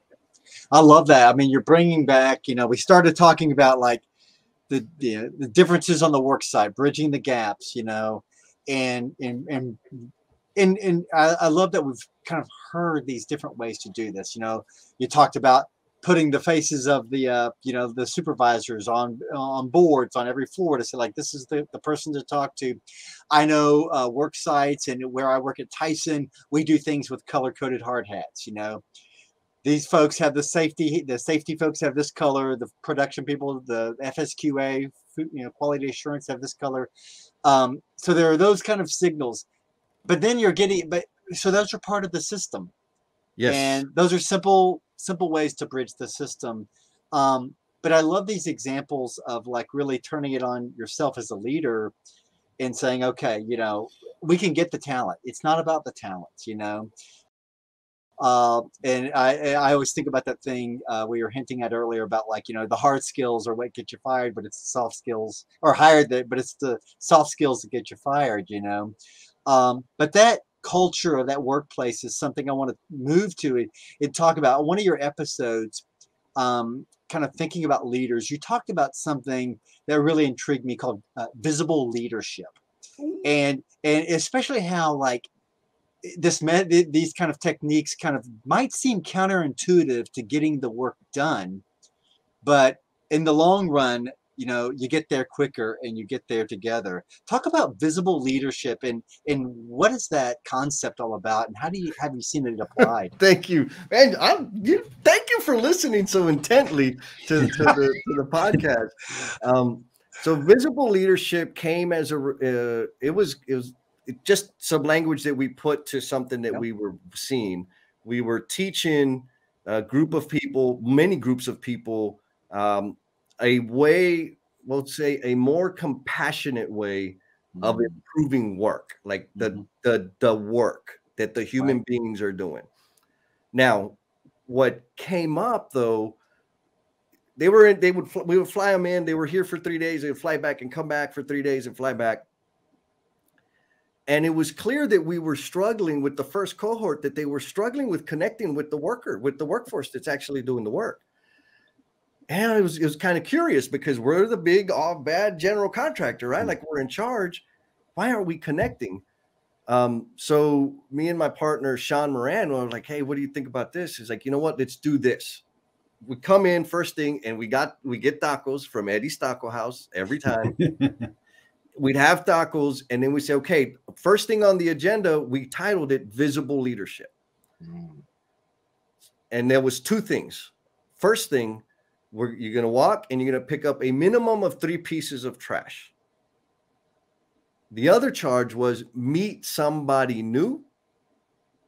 I love that. I mean, you're bringing back, you know, we started talking about like the differences on the work site, bridging the gaps, you know, and I love that we've kind of heard these different ways to do this. You know, you talked about putting the faces of the you know, the supervisors on boards on every floor to say like, this is the person to talk to. I know work sites, and where I work at Tyson, we do things with color-coded hard hats. You know, these folks have the safety folks have this color, the production people, the FSQA, you know, quality assurance, have this color. So there are those kind of signals, but then you're getting, so those are part of the system. Yes. And those are simple ways to bridge the system. But I love these examples of like really turning it on yourself as a leader and saying, okay, you know, we can get the talent. It's not about the talents, you know. And I always think about that thing we were hinting at earlier about, like, you know, the hard skills are what get you fired, but it's the soft skills, or hired, but it's the soft skills that get you fired, you know. But that culture of that workplace is something I want to move to and talk about. One of your episodes, kind of thinking about leaders, you talked about something that really intrigued me called visible leadership, and especially how like these kind of techniques kind of might seem counterintuitive to getting the work done, but in the long run, you know, you get there quicker and you get there together. Talk about visible leadership and what is that concept all about, and have you seen it applied? Thank you, and thank you for listening so intently to the podcast. So visible leadership came as it was just some language that we put to something that we were seeing. We were teaching a group of people, many groups of people, a way, we'll say a more compassionate way of improving work, like the work that the human beings are doing. Now, what came up though, we would fly them in. They were here for 3 days. They would fly back and come back for 3 days and fly back. And it was clear that we were struggling with the first cohort, that they were struggling with connecting with the workforce that's actually doing the work. And it was kind of curious, because we're the big, all bad general contractor, right? Like, we're in charge. Why aren't we connecting? So me and my partner, Sean Moran, were like, hey, what do you think about this? He's like, you know what? Let's do this. We come in first thing, and we get tacos from Eddie's Taco House every time. We'd have tacos, and then we say, okay, first thing on the agenda, we titled it Visible Leadership. And there was two things. First thing, you're going to walk and you're going to pick up a minimum of 3 pieces of trash. The other charge was meet somebody new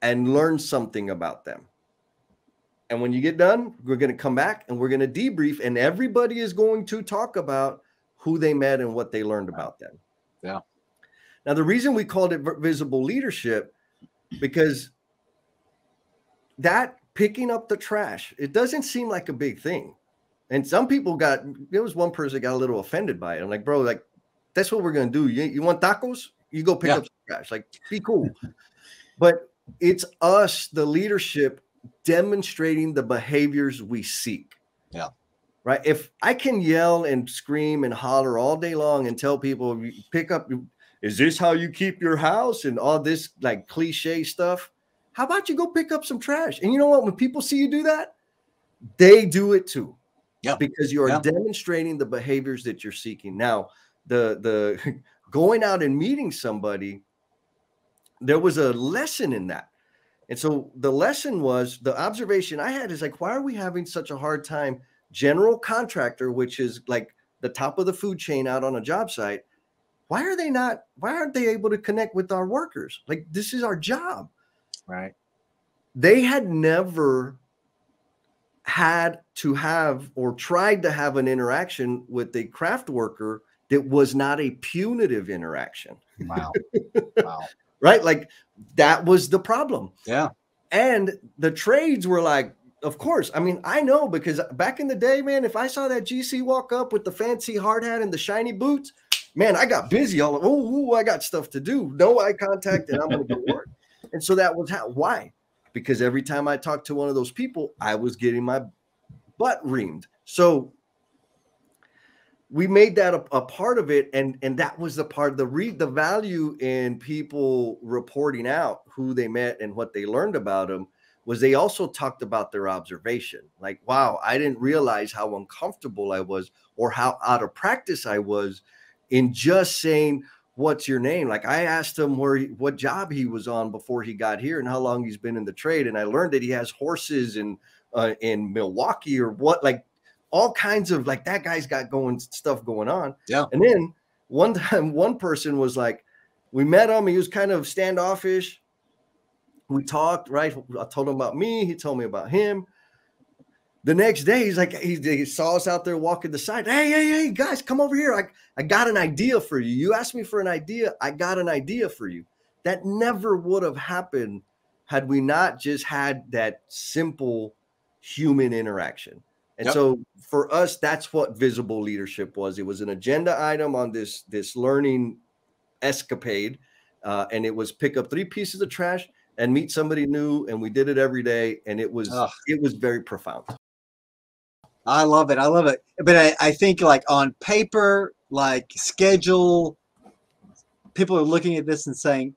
and learn something about them. And when you get done, we're going to come back and we're going to debrief, and everybody is going to talk about who they met and what they learned about them. Yeah. Now, the reason we called it visible leadership, because that picking up the trash, it doesn't seem like a big thing. And some people there was one person that got a little offended by it. I'm like, bro, like, that's what we're going to do. You want tacos? You go pick up some trash. Like, be cool. But it's us, the leadership, demonstrating the behaviors we seek. Yeah. Right. If I can yell and scream and holler all day long and tell people, pick up, is this how you keep your house? And all this like cliche stuff. How about you go pick up some trash? And you know what? When people see you do that, they do it too. Yeah. Because you are demonstrating the behaviors that you're seeking. Now, the going out and meeting somebody, there was a lesson in that. And so the lesson was, the observation I had is like, why are we having such a hard time? General contractor, which is like the top of the food chain out on a job site, why aren't they able to connect with our workers? Like, this is our job. Right. They had never had to have or tried to have an interaction with a craft worker that was not a punitive interaction. Wow. Wow. right? Like that was the problem. Yeah. And the trades were like, of course. I mean, I know, because back in the day, man, if I saw that GC walk up with the fancy hard hat and the shiny boots, man, I got busy. I got stuff to do. No eye contact, and I'm going to go work. And so that was why? Because every time I talked to one of those people, I was getting my butt reamed. So we made that a part of it. And that was the part, the value in people reporting out who they met and what they learned about them was they also talked about their observation. Like, wow, I didn't realize how uncomfortable I was or how out of practice I was in just saying, what's your name? Like I asked him what job he was on before he got here and how long he's been in the trade. And I learned that he has horses in Milwaukee or what, like all kinds of, like that guy's got stuff going on. Yeah. And then one time, one person was like, we met him. He was kind of standoffish. We talked, right? I told him about me. He told me about him. The next day, he's like, he saw us out there walking the side. Hey, guys, come over here. I got an idea for you. You asked me for an idea. I got an idea for you. That never would have happened had we not just had that simple human interaction. And so for us, that's what visible leadership was. It was an agenda item on this learning escapade. And it was pick up 3 pieces of trash and meet somebody new. And we did it every day. And it was very profound. I love it. I love it. But I think like on paper, like schedule, people are looking at this and saying,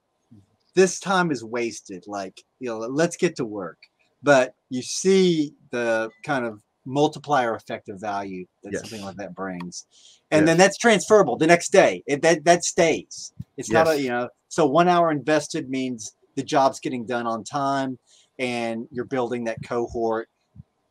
this time is wasted. Like, let's get to work. But you see the kind of multiplier effect of value that something like that brings. And then that's transferable the next day. That stays. It's not so 1 hour invested means the job's getting done on time and you're building that cohort,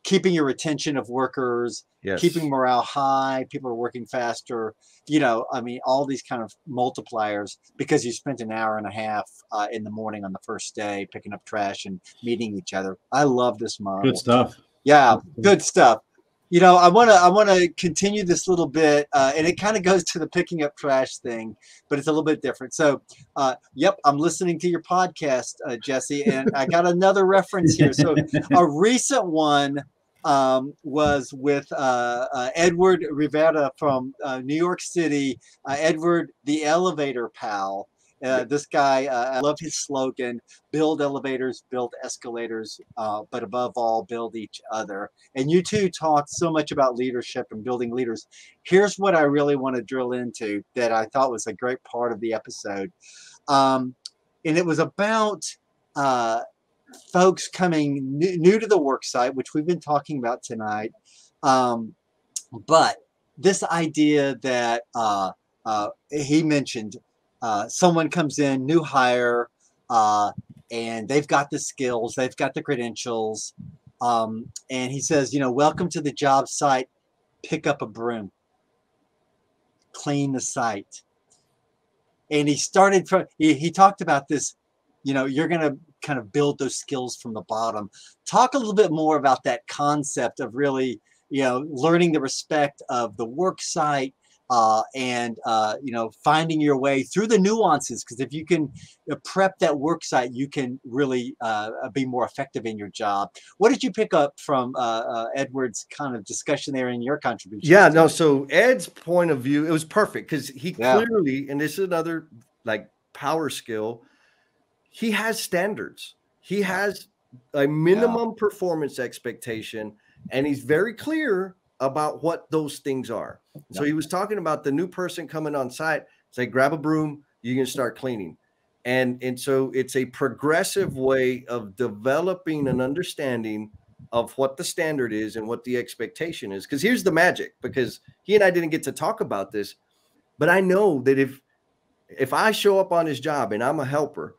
keeping your retention of workers, keeping morale high, people are working faster, I mean, all these kind of multipliers because you spent an hour and a half in the morning on the first day picking up trash and meeting each other. I love this model. Good stuff. Yeah, good stuff. I want to continue this little bit, and it kind of goes to the picking up trash thing, but it's a little bit different. So, I'm listening to your podcast, Jesse, and I got another reference here. So, a recent one was with Edward Rivera from New York City. Edward, the elevator pal. This guy, I love his slogan, build elevators, build escalators, but above all, build each other. And you two talked so much about leadership and building leaders. Here's what I really want to drill into that I thought was a great part of the episode. And it was about folks coming new to the worksite, which we've been talking about tonight. But this idea that he mentioned, someone comes in, new hire, and they've got the skills, they've got the credentials, and he says, welcome to the job site, pick up a broom, clean the site. And he started from, he talked about this, you're going to kind of build those skills from the bottom. Talk a little bit more about that concept of really, learning the respect of the work site, and finding your way through the nuances, because if you can prep that work site, you can really be more effective in your job. What did you pick up from Edward's kind of discussion there in your contribution? So Ed's point of view, it was perfect because he clearly, and this is another like power skill, he has standards. He has a minimum performance expectation, and he's very clear about what those things are. So he was talking about the new person coming on site, say, grab a broom, you can start cleaning. And so it's a progressive way of developing an understanding of what the standard is and what the expectation is. Because here's the magic, because he and I didn't get to talk about this, but I know that if I show up on his job and I'm a helper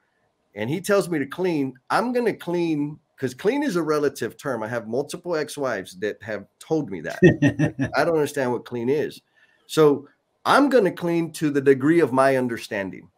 and he tells me to clean, I'm going to clean, because clean is a relative term. I have multiple ex-wives that have told me that. I don't understand what clean is. So I'm going to clean to the degree of my understanding.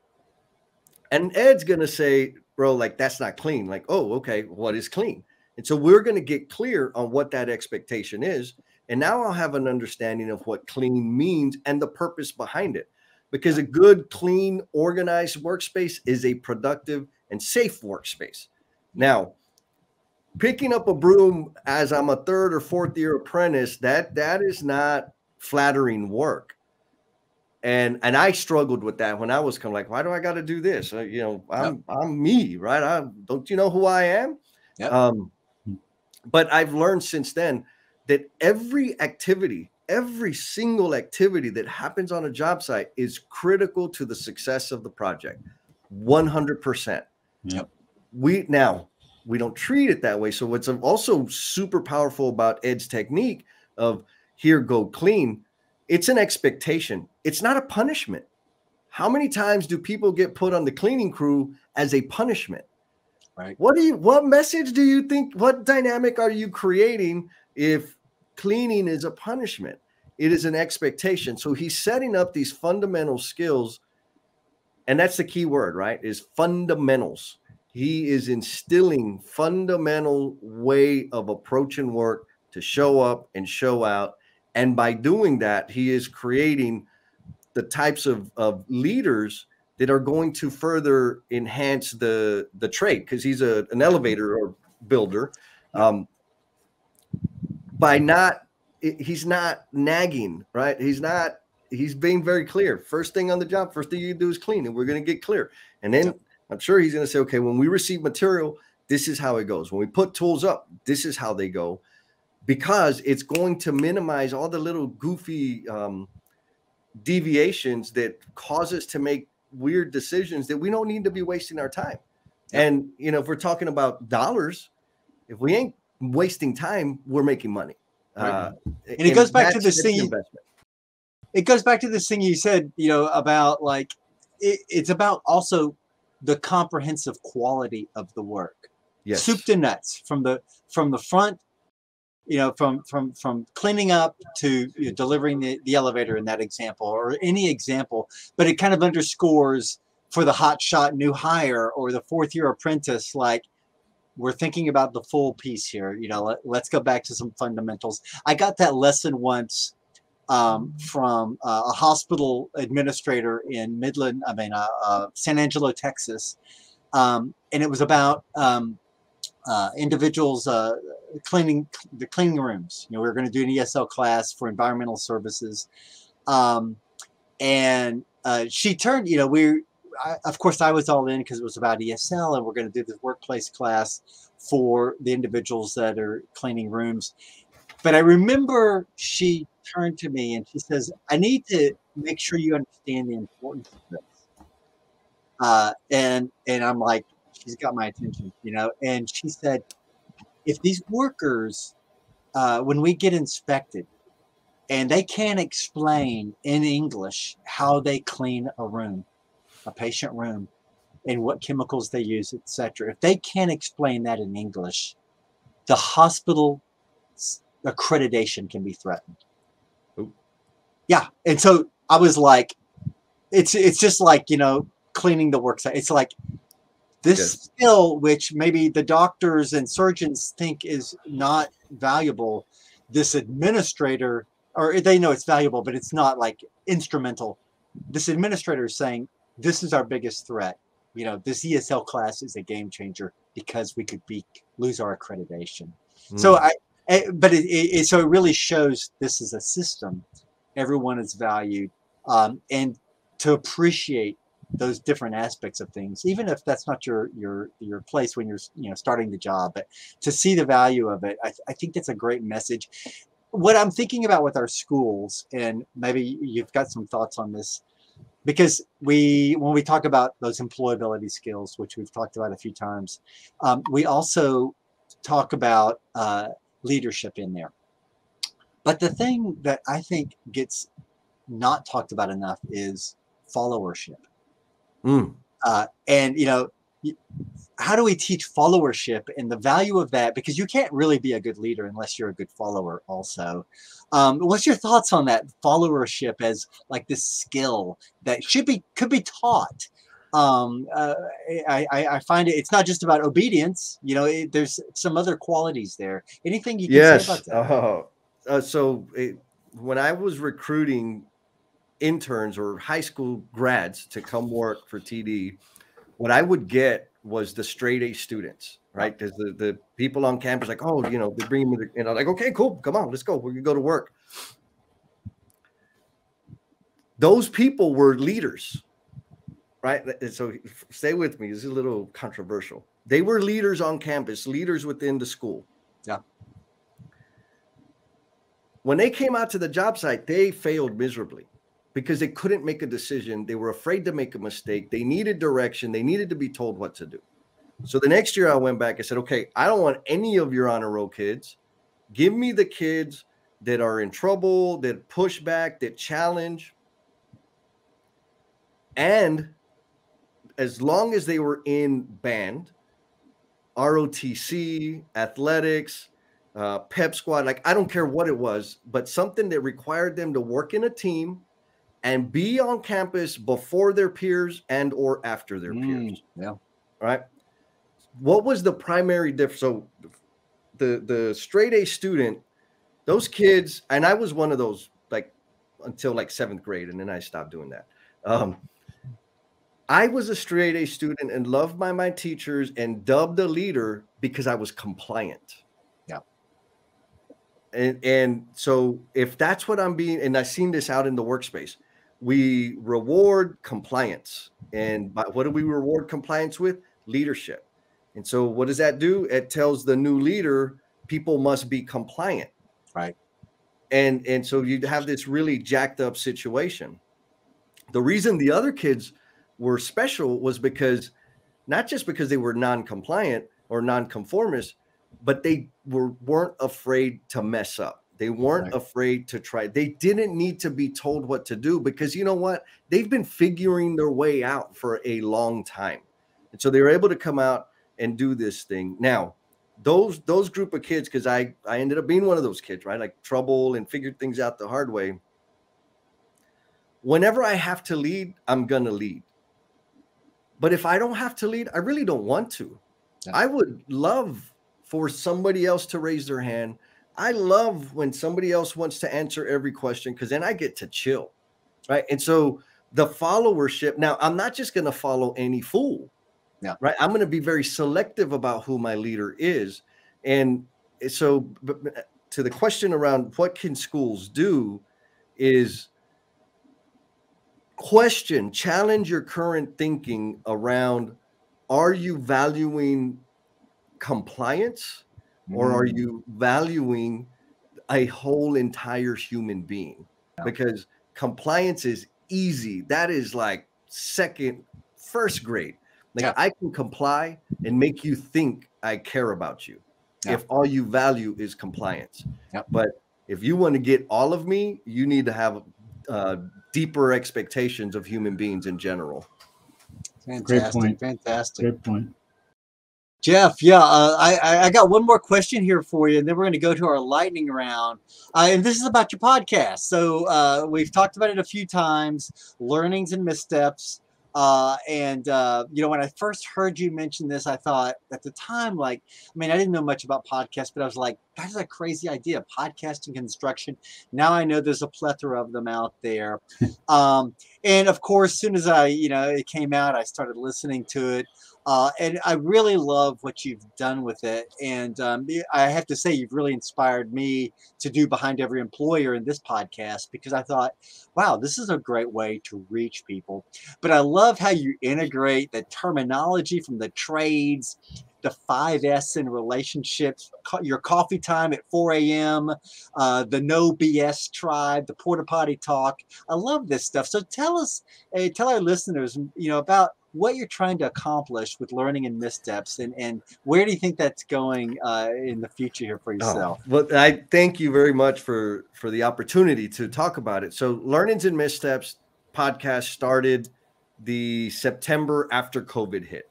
And Ed's going to say, bro, like, that's not clean. Like, oh, okay, what is clean? And so we're going to get clear on what that expectation is. And now I'll have an understanding of what clean means and the purpose behind it. because a good, clean, organized workspace is a productive and safe workspace. Now, picking up a broom as I'm a 3rd or 4th year apprentice, that is not flattering work. And I struggled with that when I was kind of like, why do I got to do this? You know, I'm me, right? Don't you know who I am? Yep. But I've learned since then that every single activity that happens on a job site is critical to the success of the project. 100%. Yep. We don't treat it that way. So what's also super powerful about Ed's technique of here, go clean, it's an expectation. It's not a punishment. How many times do people get put on the cleaning crew as a punishment? Right. What message do you think, what dynamic are you creating if cleaning is a punishment? It is an expectation. So he's setting up these fundamental skills. And that's the key word, right? Is fundamentals. He is instilling fundamental way of approaching work to show up and show out. And by doing that, he is creating the types of leaders that are going to further enhance the trade, because he's an elevator or builder. He's not nagging, right? He's being very clear. First thing on the job, first thing you do is clean, and we're going to get clear. And then I'm sure he's going to say, okay, when we receive material, this is how it goes. When we put tools up, this is how they go, because it's going to minimize all the little goofy deviations that cause us to make weird decisions that we don't need to be wasting our time. And, you know, if we're talking about dollars, if we ain't wasting time, we're making money. Right. And it goes back to this thing. It goes back to this thing you said, you know, about like, it's about also the comprehensive quality of the work. Yes. Soup to nuts, from the front, you know, from cleaning up to delivering the elevator in that example, or any example, but it kind of underscores for the hotshot new hire or the 4th year apprentice, like, we're thinking about the full piece here. You know, let's go back to some fundamentals. I got that lesson once from a hospital administrator in San Angelo, Texas. And it was about individuals cleaning the cleaning rooms. You know, we were going to do an ESL class for environmental services. And she turned, you know, of course I was all in because it was about ESL, and we're going to do this workplace class for the individuals that are cleaning rooms. But I remember she turned to me and she says, I need to make sure you understand the importance of this. And I'm like, she's got my attention, you know. And she said, if these workers, when we get inspected and they can't explain in English how they clean a room, a patient room, and what chemicals they use, etc., if they can't explain that in English, the hospital accreditation can be threatened. Ooh. Yeah. And so I was like, it's just like, you know, cleaning the worksite. It's like this skill, which maybe the doctors and surgeons think is not valuable, this administrator, or they know it's valuable, but it's not like instrumental. This administrator is saying, this is our biggest threat. You know, this ESL class is a game changer because we could lose our accreditation. So but it really shows this is a system. Everyone is valued, and to appreciate those different aspects of things, even if that's not your place when you're starting the job, but to see the value of it, I think that's a great message. What I'm thinking about with our schools, and maybe you've got some thoughts on this, because when we talk about those employability skills, which we've talked about a few times, we also talk about leadership in there. But the thing that I think gets not talked about enough is followership. And, you know, how do we teach followership and the value of that? Because you can't really be a good leader unless you're a good follower also. What's your thoughts on that followership as like this skill that could be taught? I find it's not just about obedience. You know, there's some other qualities there. Anything you can say about that? When I was recruiting interns or high school grads to come work for TD, what I would get was the straight A students, right? Because the people on campus, like, oh, you know, they bring me, like, okay, cool, come on, let's go. We can go to work. Those people were leaders, right? So stay with me. This is a little controversial. They were leaders on campus, leaders within the school. Yeah. When they came out to the job site, they failed miserably because they couldn't make a decision. They were afraid to make a mistake. They needed direction. They needed to be told what to do. So the next year I went back and said, okay, I don't want any of your honor roll kids. Give me the kids that are in trouble, that push back, that challenge. And as long as they were in band, ROTC, athletics, pep squad, like I don't care what it was, but something that required them to work in a team and be on campus before their peers and or after their peers. Yeah. Right. What was the primary difference? So the straight A student, those kids, and I was one of those, like until like 7th grade, and then I stopped doing that. I was a straight A student and loved by my teachers and dubbed a leader because I was compliant. Yeah. And so if that's what I'm being, and I've seen this out in the workspace, we reward compliance. And what do we reward compliance with? Leadership. And so what does that do? It tells the new leader, people must be compliant. Right. And so you have this really jacked up situation. The reason the other kids were special was because not just because they were non-compliant or non-conformist, but they weren't afraid to mess up. They weren't afraid to try. They didn't need to be told what to do because you know what? They've been figuring their way out for a long time. And so they were able to come out and do this thing. Now, those group of kids, because I ended up being one of those kids, right? Like trouble and figured things out the hard way. Whenever I have to lead, I'm going to lead. But if I don't have to lead, I really don't want to. Yeah. I would love for somebody else to raise their hand. I love when somebody else wants to answer every question because then I get to chill, right? And so the followership, now I'm not just going to follow any fool, right? I'm going to be very selective about who my leader is. And so to the question around what can schools do is challenge your current thinking around, are you valuing compliance or are you valuing a whole entire human being? Because compliance is easy. That is like first grade. Like I can comply and make you think I care about you if all you value is compliance. But if you want to get all of me, you need to have deeper expectations of human beings in general. Fantastic. Great point. Fantastic. Great point. Jeff, I got one more question here for you, and then we're going to go to our lightning round. And this is about your podcast. So we've talked about it a few times, learnings and missteps. You know, when I first heard you mention this, I thought at the time, like, I mean, I didn't know much about podcasts, but I was like, that's a crazy idea, podcasting construction. Now I know there's a plethora of them out there. And of course, as soon as it came out, I started listening to it. And I really love what you've done with it. And I have to say, you've really inspired me to do Behind Every Employer in this podcast, because I thought, wow, this is a great way to reach people. But I love how you integrate the terminology from the trades, the 5S in relationships, your coffee time at 4 a.m., the no BS tribe, the porta potty talk. I love this stuff. So tell our listeners, about what you're trying to accomplish with learning and missteps, and where do you think that's going in the future here for yourself? Well, I thank you very much for the opportunity to talk about it. So Learnings and Missteps podcast started the September after COVID hit.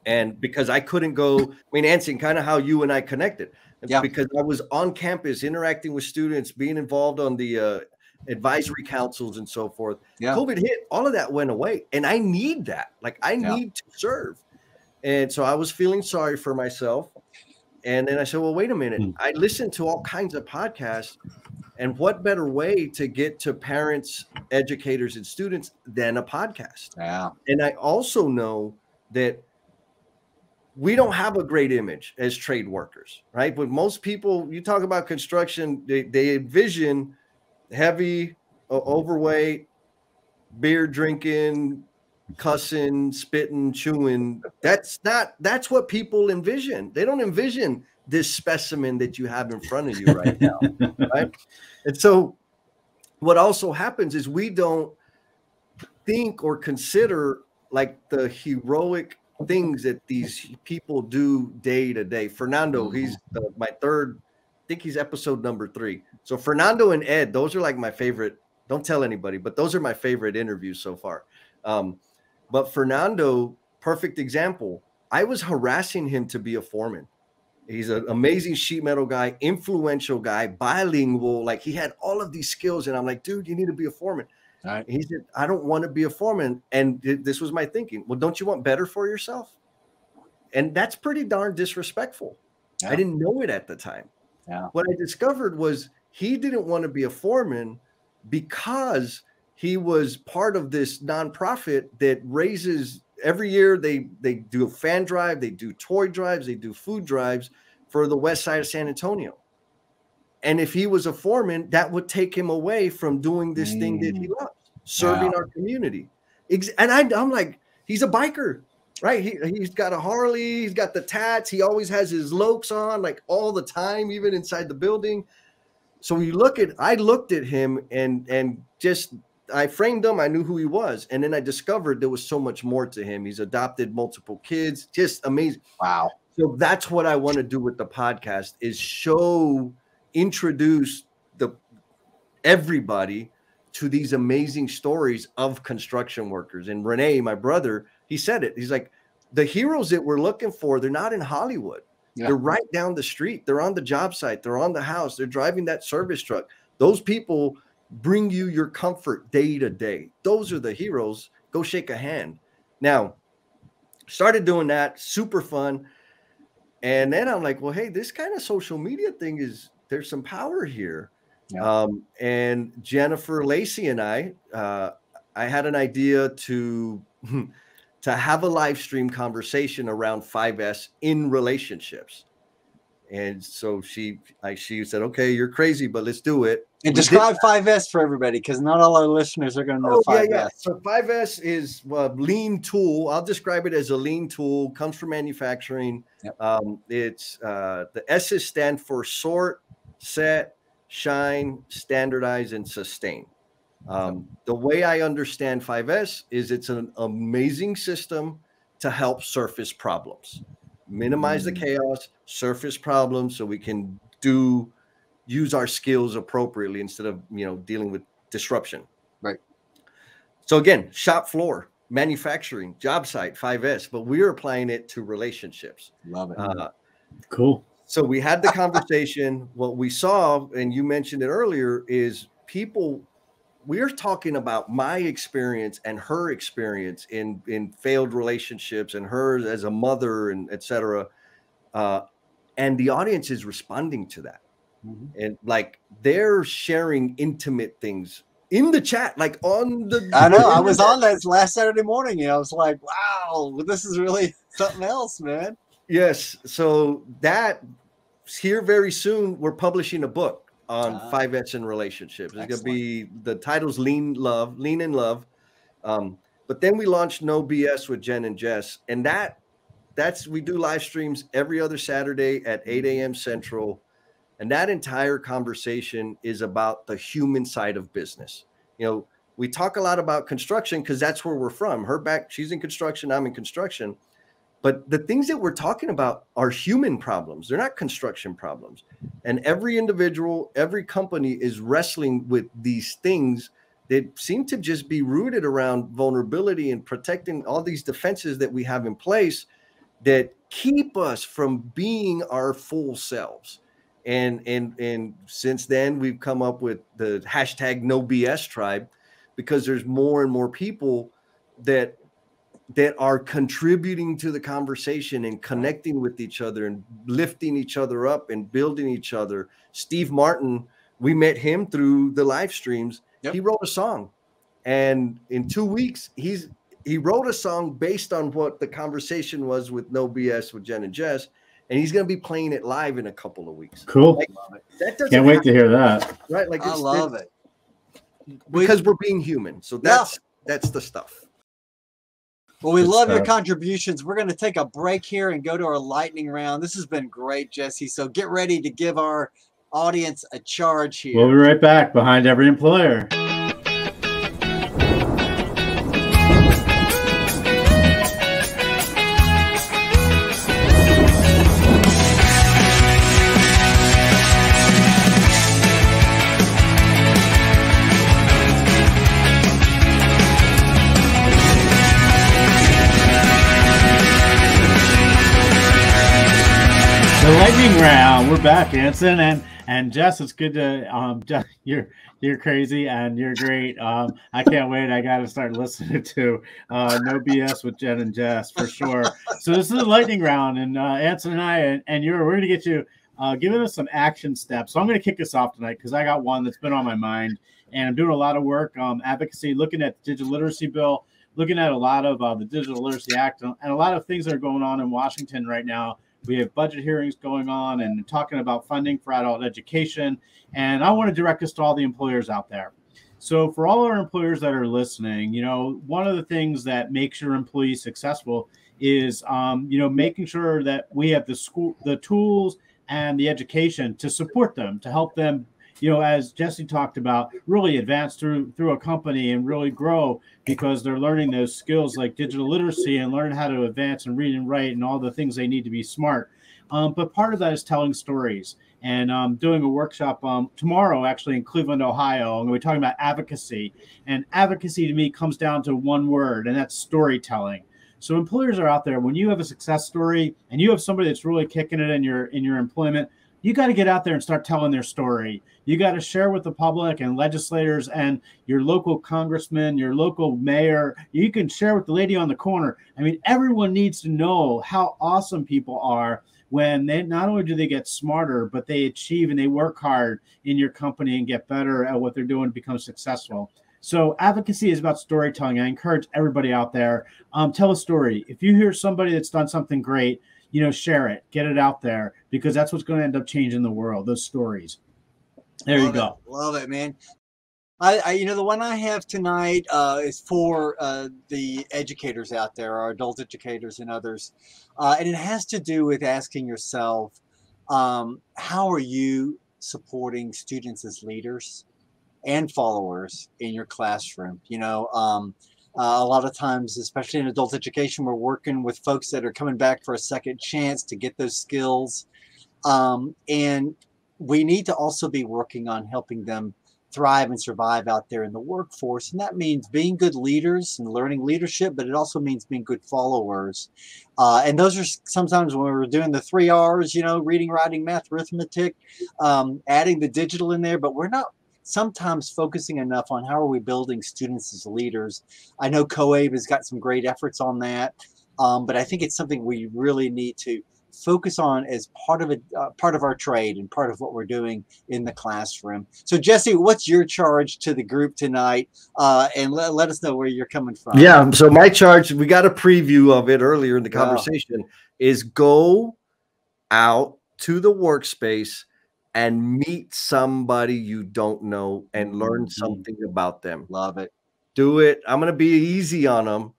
And because I couldn't go, I mean, Anson, kind of how you and I connected, because I was on campus interacting with students, being involved on the advisory councils and so forth. COVID hit, all of that went away. And I need that. Like, I need to serve. And so I was feeling sorry for myself. And then I said, well, wait a minute. I listened to all kinds of podcasts. And what better way to get to parents, educators, and students than a podcast? Yeah. And I also know that we don't have a great image as trade workers, right? But most people, you talk about construction, they envision heavy, overweight, beer drinking, cussing, spitting, chewing. That's what people envision. They don't envision this specimen that you have in front of you right now, right? And so what also happens is we don't think or consider like the heroic things that these people do day to day. Fernando, he's my third, I think he's episode number 3. So Fernando and Ed, those are like my favorite. Don't tell anybody, but those are my favorite interviews so far. But Fernando, perfect example. I was harassing him to be a foreman. He's an amazing sheet metal guy, influential guy, bilingual. Like he had all of these skills. And I'm like, dude, you need to be a foreman. Right. He said, I don't want to be a foreman. And this was my thinking. Well, don't you want better for yourself? And that's pretty darn disrespectful. Yeah. I didn't know it at the time. Yeah. What I discovered was he didn't want to be a foreman because he was part of this nonprofit that raises every year. They do a fan drive, they do toy drives, they do food drives for the west side of San Antonio. And if he was a foreman, that would take him away from doing this thing that he loves, serving our community. And I'm like, he's a biker, right? He's got a Harley, he's got the tats, he always has his lokes on, like all the time, even inside the building. So I looked at him and just, I framed him. I knew who he was. And then I discovered there was so much more to him. He's adopted multiple kids, just amazing. Wow. So that's what I want to do with the podcast is introduce everybody to these amazing stories of construction workers. And Renee, my brother, he said it. He's like, the heroes that we're looking for, they're not in Hollywood. Yeah. They're right down the street. They're on the job site. They're on the house. They're driving that service truck. Those people bring you your comfort day to day. Those are the heroes. Go shake a hand. Now, started doing that. Super fun. And then I'm like, well, hey, this kind of social media thing there's some power here. Yeah. And Jennifer Lacey and I had an idea to have a live stream conversation around 5S in relationships. And so she said, okay, you're crazy, but let's do it. And describe 5S for everybody, because not all our listeners are going to know 5S. Yeah. So 5S is a lean tool. I'll describe it as a lean tool, comes from manufacturing. Yep. It's the S's stand for sort, set, shine, standardize, and sustain. The way I understand 5S is it's an amazing system to help surface problems, minimize the chaos, surface problems, so we can use our skills appropriately instead of dealing with disruption. Right. So again, shop floor, manufacturing, job site, 5S, but we're applying it to relationships. Love it. Cool. So we had the conversation. What we saw, and you mentioned it earlier, is we're talking about my experience and her experience in failed relationships and hers as a mother and et cetera. And the audience is responding to that. Mm-hmm. And like they're sharing intimate things in the chat, like on the. I know. I was on that last Saturday morning and I was like, wow, this is really something else, man. Yes. So that here very soon, we're publishing a book on 5S and relationships. It's going to be, the title's Lean in Love. But then we launched No BS with Jen and Jess. And we do live streams every other Saturday at 8 a.m. Central. And that entire conversation is about the human side of business. We talk a lot about construction because that's where we're from. She's in construction, I'm in construction. But the things that we're talking about are human problems. They're not construction problems. And every individual, every company is wrestling with these things that seem to just be rooted around vulnerability and protecting all these defenses that we have in place that keep us from being our full selves. And since then, we've come up with the hashtag No BS tribe, because there's more and more people that are contributing to the conversation and connecting with each other and lifting each other up and building each other. Steve Martin, we met him through the live streams. Yep. He wrote a song, and in 2 weeks, he wrote a song based on what the conversation was with No BS with Jen and Jess, and he's going to be playing it live in a couple of weeks. Cool. Like, that doesn't Can't wait to hear that. Right? Like, I love it. Because we're being human. So that's the stuff. Well, we love your contributions. We're going to take a break here and go to our lightning round. This has been great, Jesse. So get ready to give our audience a charge here. We'll be right back behind every employer. The lightning round. We're back, Anson and Jess. It's good to Jess, you're crazy and you're great. I can't wait. I got to start listening to No BS with Jen and Jess for sure. So this is the lightning round, and Anson and I and we're going to get you giving us some action steps. So I'm going to kick us off tonight because I got one that's been on my mind, and I'm doing a lot of work advocacy, looking at the digital literacy bill, looking at a lot of the Digital Literacy Act, and a lot of things that are going on in Washington right now. We have budget hearings going on and talking about funding for adult education. And I want to direct us to all the employers out there. So for all our employers that are listening, one of the things that makes your employees successful is, making sure that we have the tools and the education to support them, to help them, as Jesse talked about, really advance through a company and really grow, because they're learning those skills like digital literacy and learn how to advance and read and write and all the things they need to be smart. But part of that is telling stories. And doing a workshop tomorrow, actually, in Cleveland, Ohio. And we're talking about advocacy. And advocacy to me comes down to one word, and that's storytelling. So employers are out there. When you have a success story and you have somebody that's really kicking it in your employment, you got to get out there and start telling their story. You got to share with the public and legislators and your local congressman, your local mayor. You can share with the lady on the corner. I mean, everyone needs to know how awesome people are when they not only do they get smarter, but they achieve and they work hard in your company and get better at what they're doing to become successful. So advocacy is about storytelling. I encourage everybody out there, tell a story. If you hear somebody that's done something great, share it, get it out there, because that's what's going to end up changing the world, those stories. There you go. Love it, man. I the one I have tonight is for the educators out there, our adult educators and others. And it has to do with asking yourself, how are you supporting students as leaders and followers in your classroom? A lot of times, especially in adult education, we're working with folks that are coming back for a second chance to get those skills. And we need to also be working on helping them thrive and survive out there in the workforce. And that means being good leaders and learning leadership, but it also means being good followers. And those are sometimes when we're doing the 3 R's, reading, writing, math, arithmetic, adding the digital in there, but we're not sometimes focusing enough on how are we building students as leaders. I know COABE has got some great efforts on that, but I think it's something we really need to focus on as part of our trade and part of what we're doing in the classroom. So Jesse, what's your charge to the group tonight? And let us know where you're coming from. Yeah, so my charge, we got a preview of it earlier in the conversation, is go out to the workspace and meet somebody you don't know and learn something about them. Love it. Do it. I'm going to be easy on them.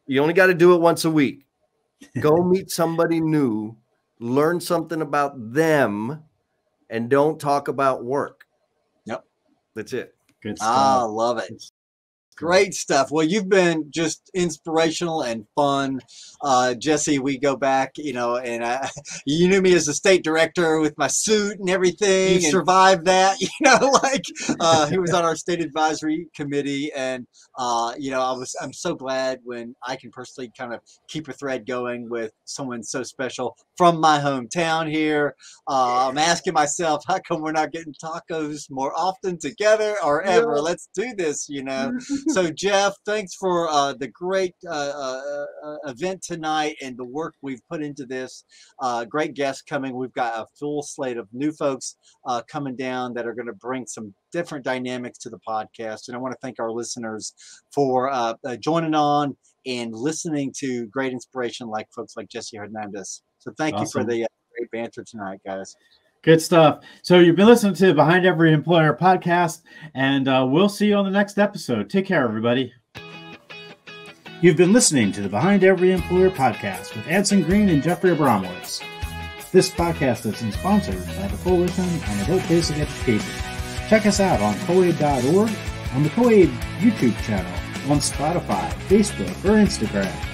You only got to do it once a week. Go meet somebody new, learn something about them, and don't talk about work. Yep. That's it. Good stuff. Ah, love it. Great stuff. Well, you've been just inspirational and fun. Jesse, we go back, and you knew me as a state director with my suit and everything. You survived that, he was on our state advisory committee. And, I'm so glad when I can personally kind of keep a thread going with someone so special from my hometown here. I'm asking myself, how come we're not getting tacos more often together or ever? Let's do this, So Jeff, thanks for the great event tonight and the work we've put into this. Great guests coming. We've got a full slate of new folks coming down that are going to bring some different dynamics to the podcast. And I want to thank our listeners for joining on and listening to great inspiration like folks like Jesse Hernandez. So thank you for the great banter tonight, guys. Good stuff. So you've been listening to Behind Every Employer podcast, and we'll see you on the next episode. Take care, everybody. You've been listening to the Behind Every Employer podcast with Anson Green and Jeffrey Abramowitz. This podcast is sponsored by the Coalition on Adult Basic Education. Check us out on coaid.org, on the COAID YouTube channel, on Spotify, Facebook, or Instagram.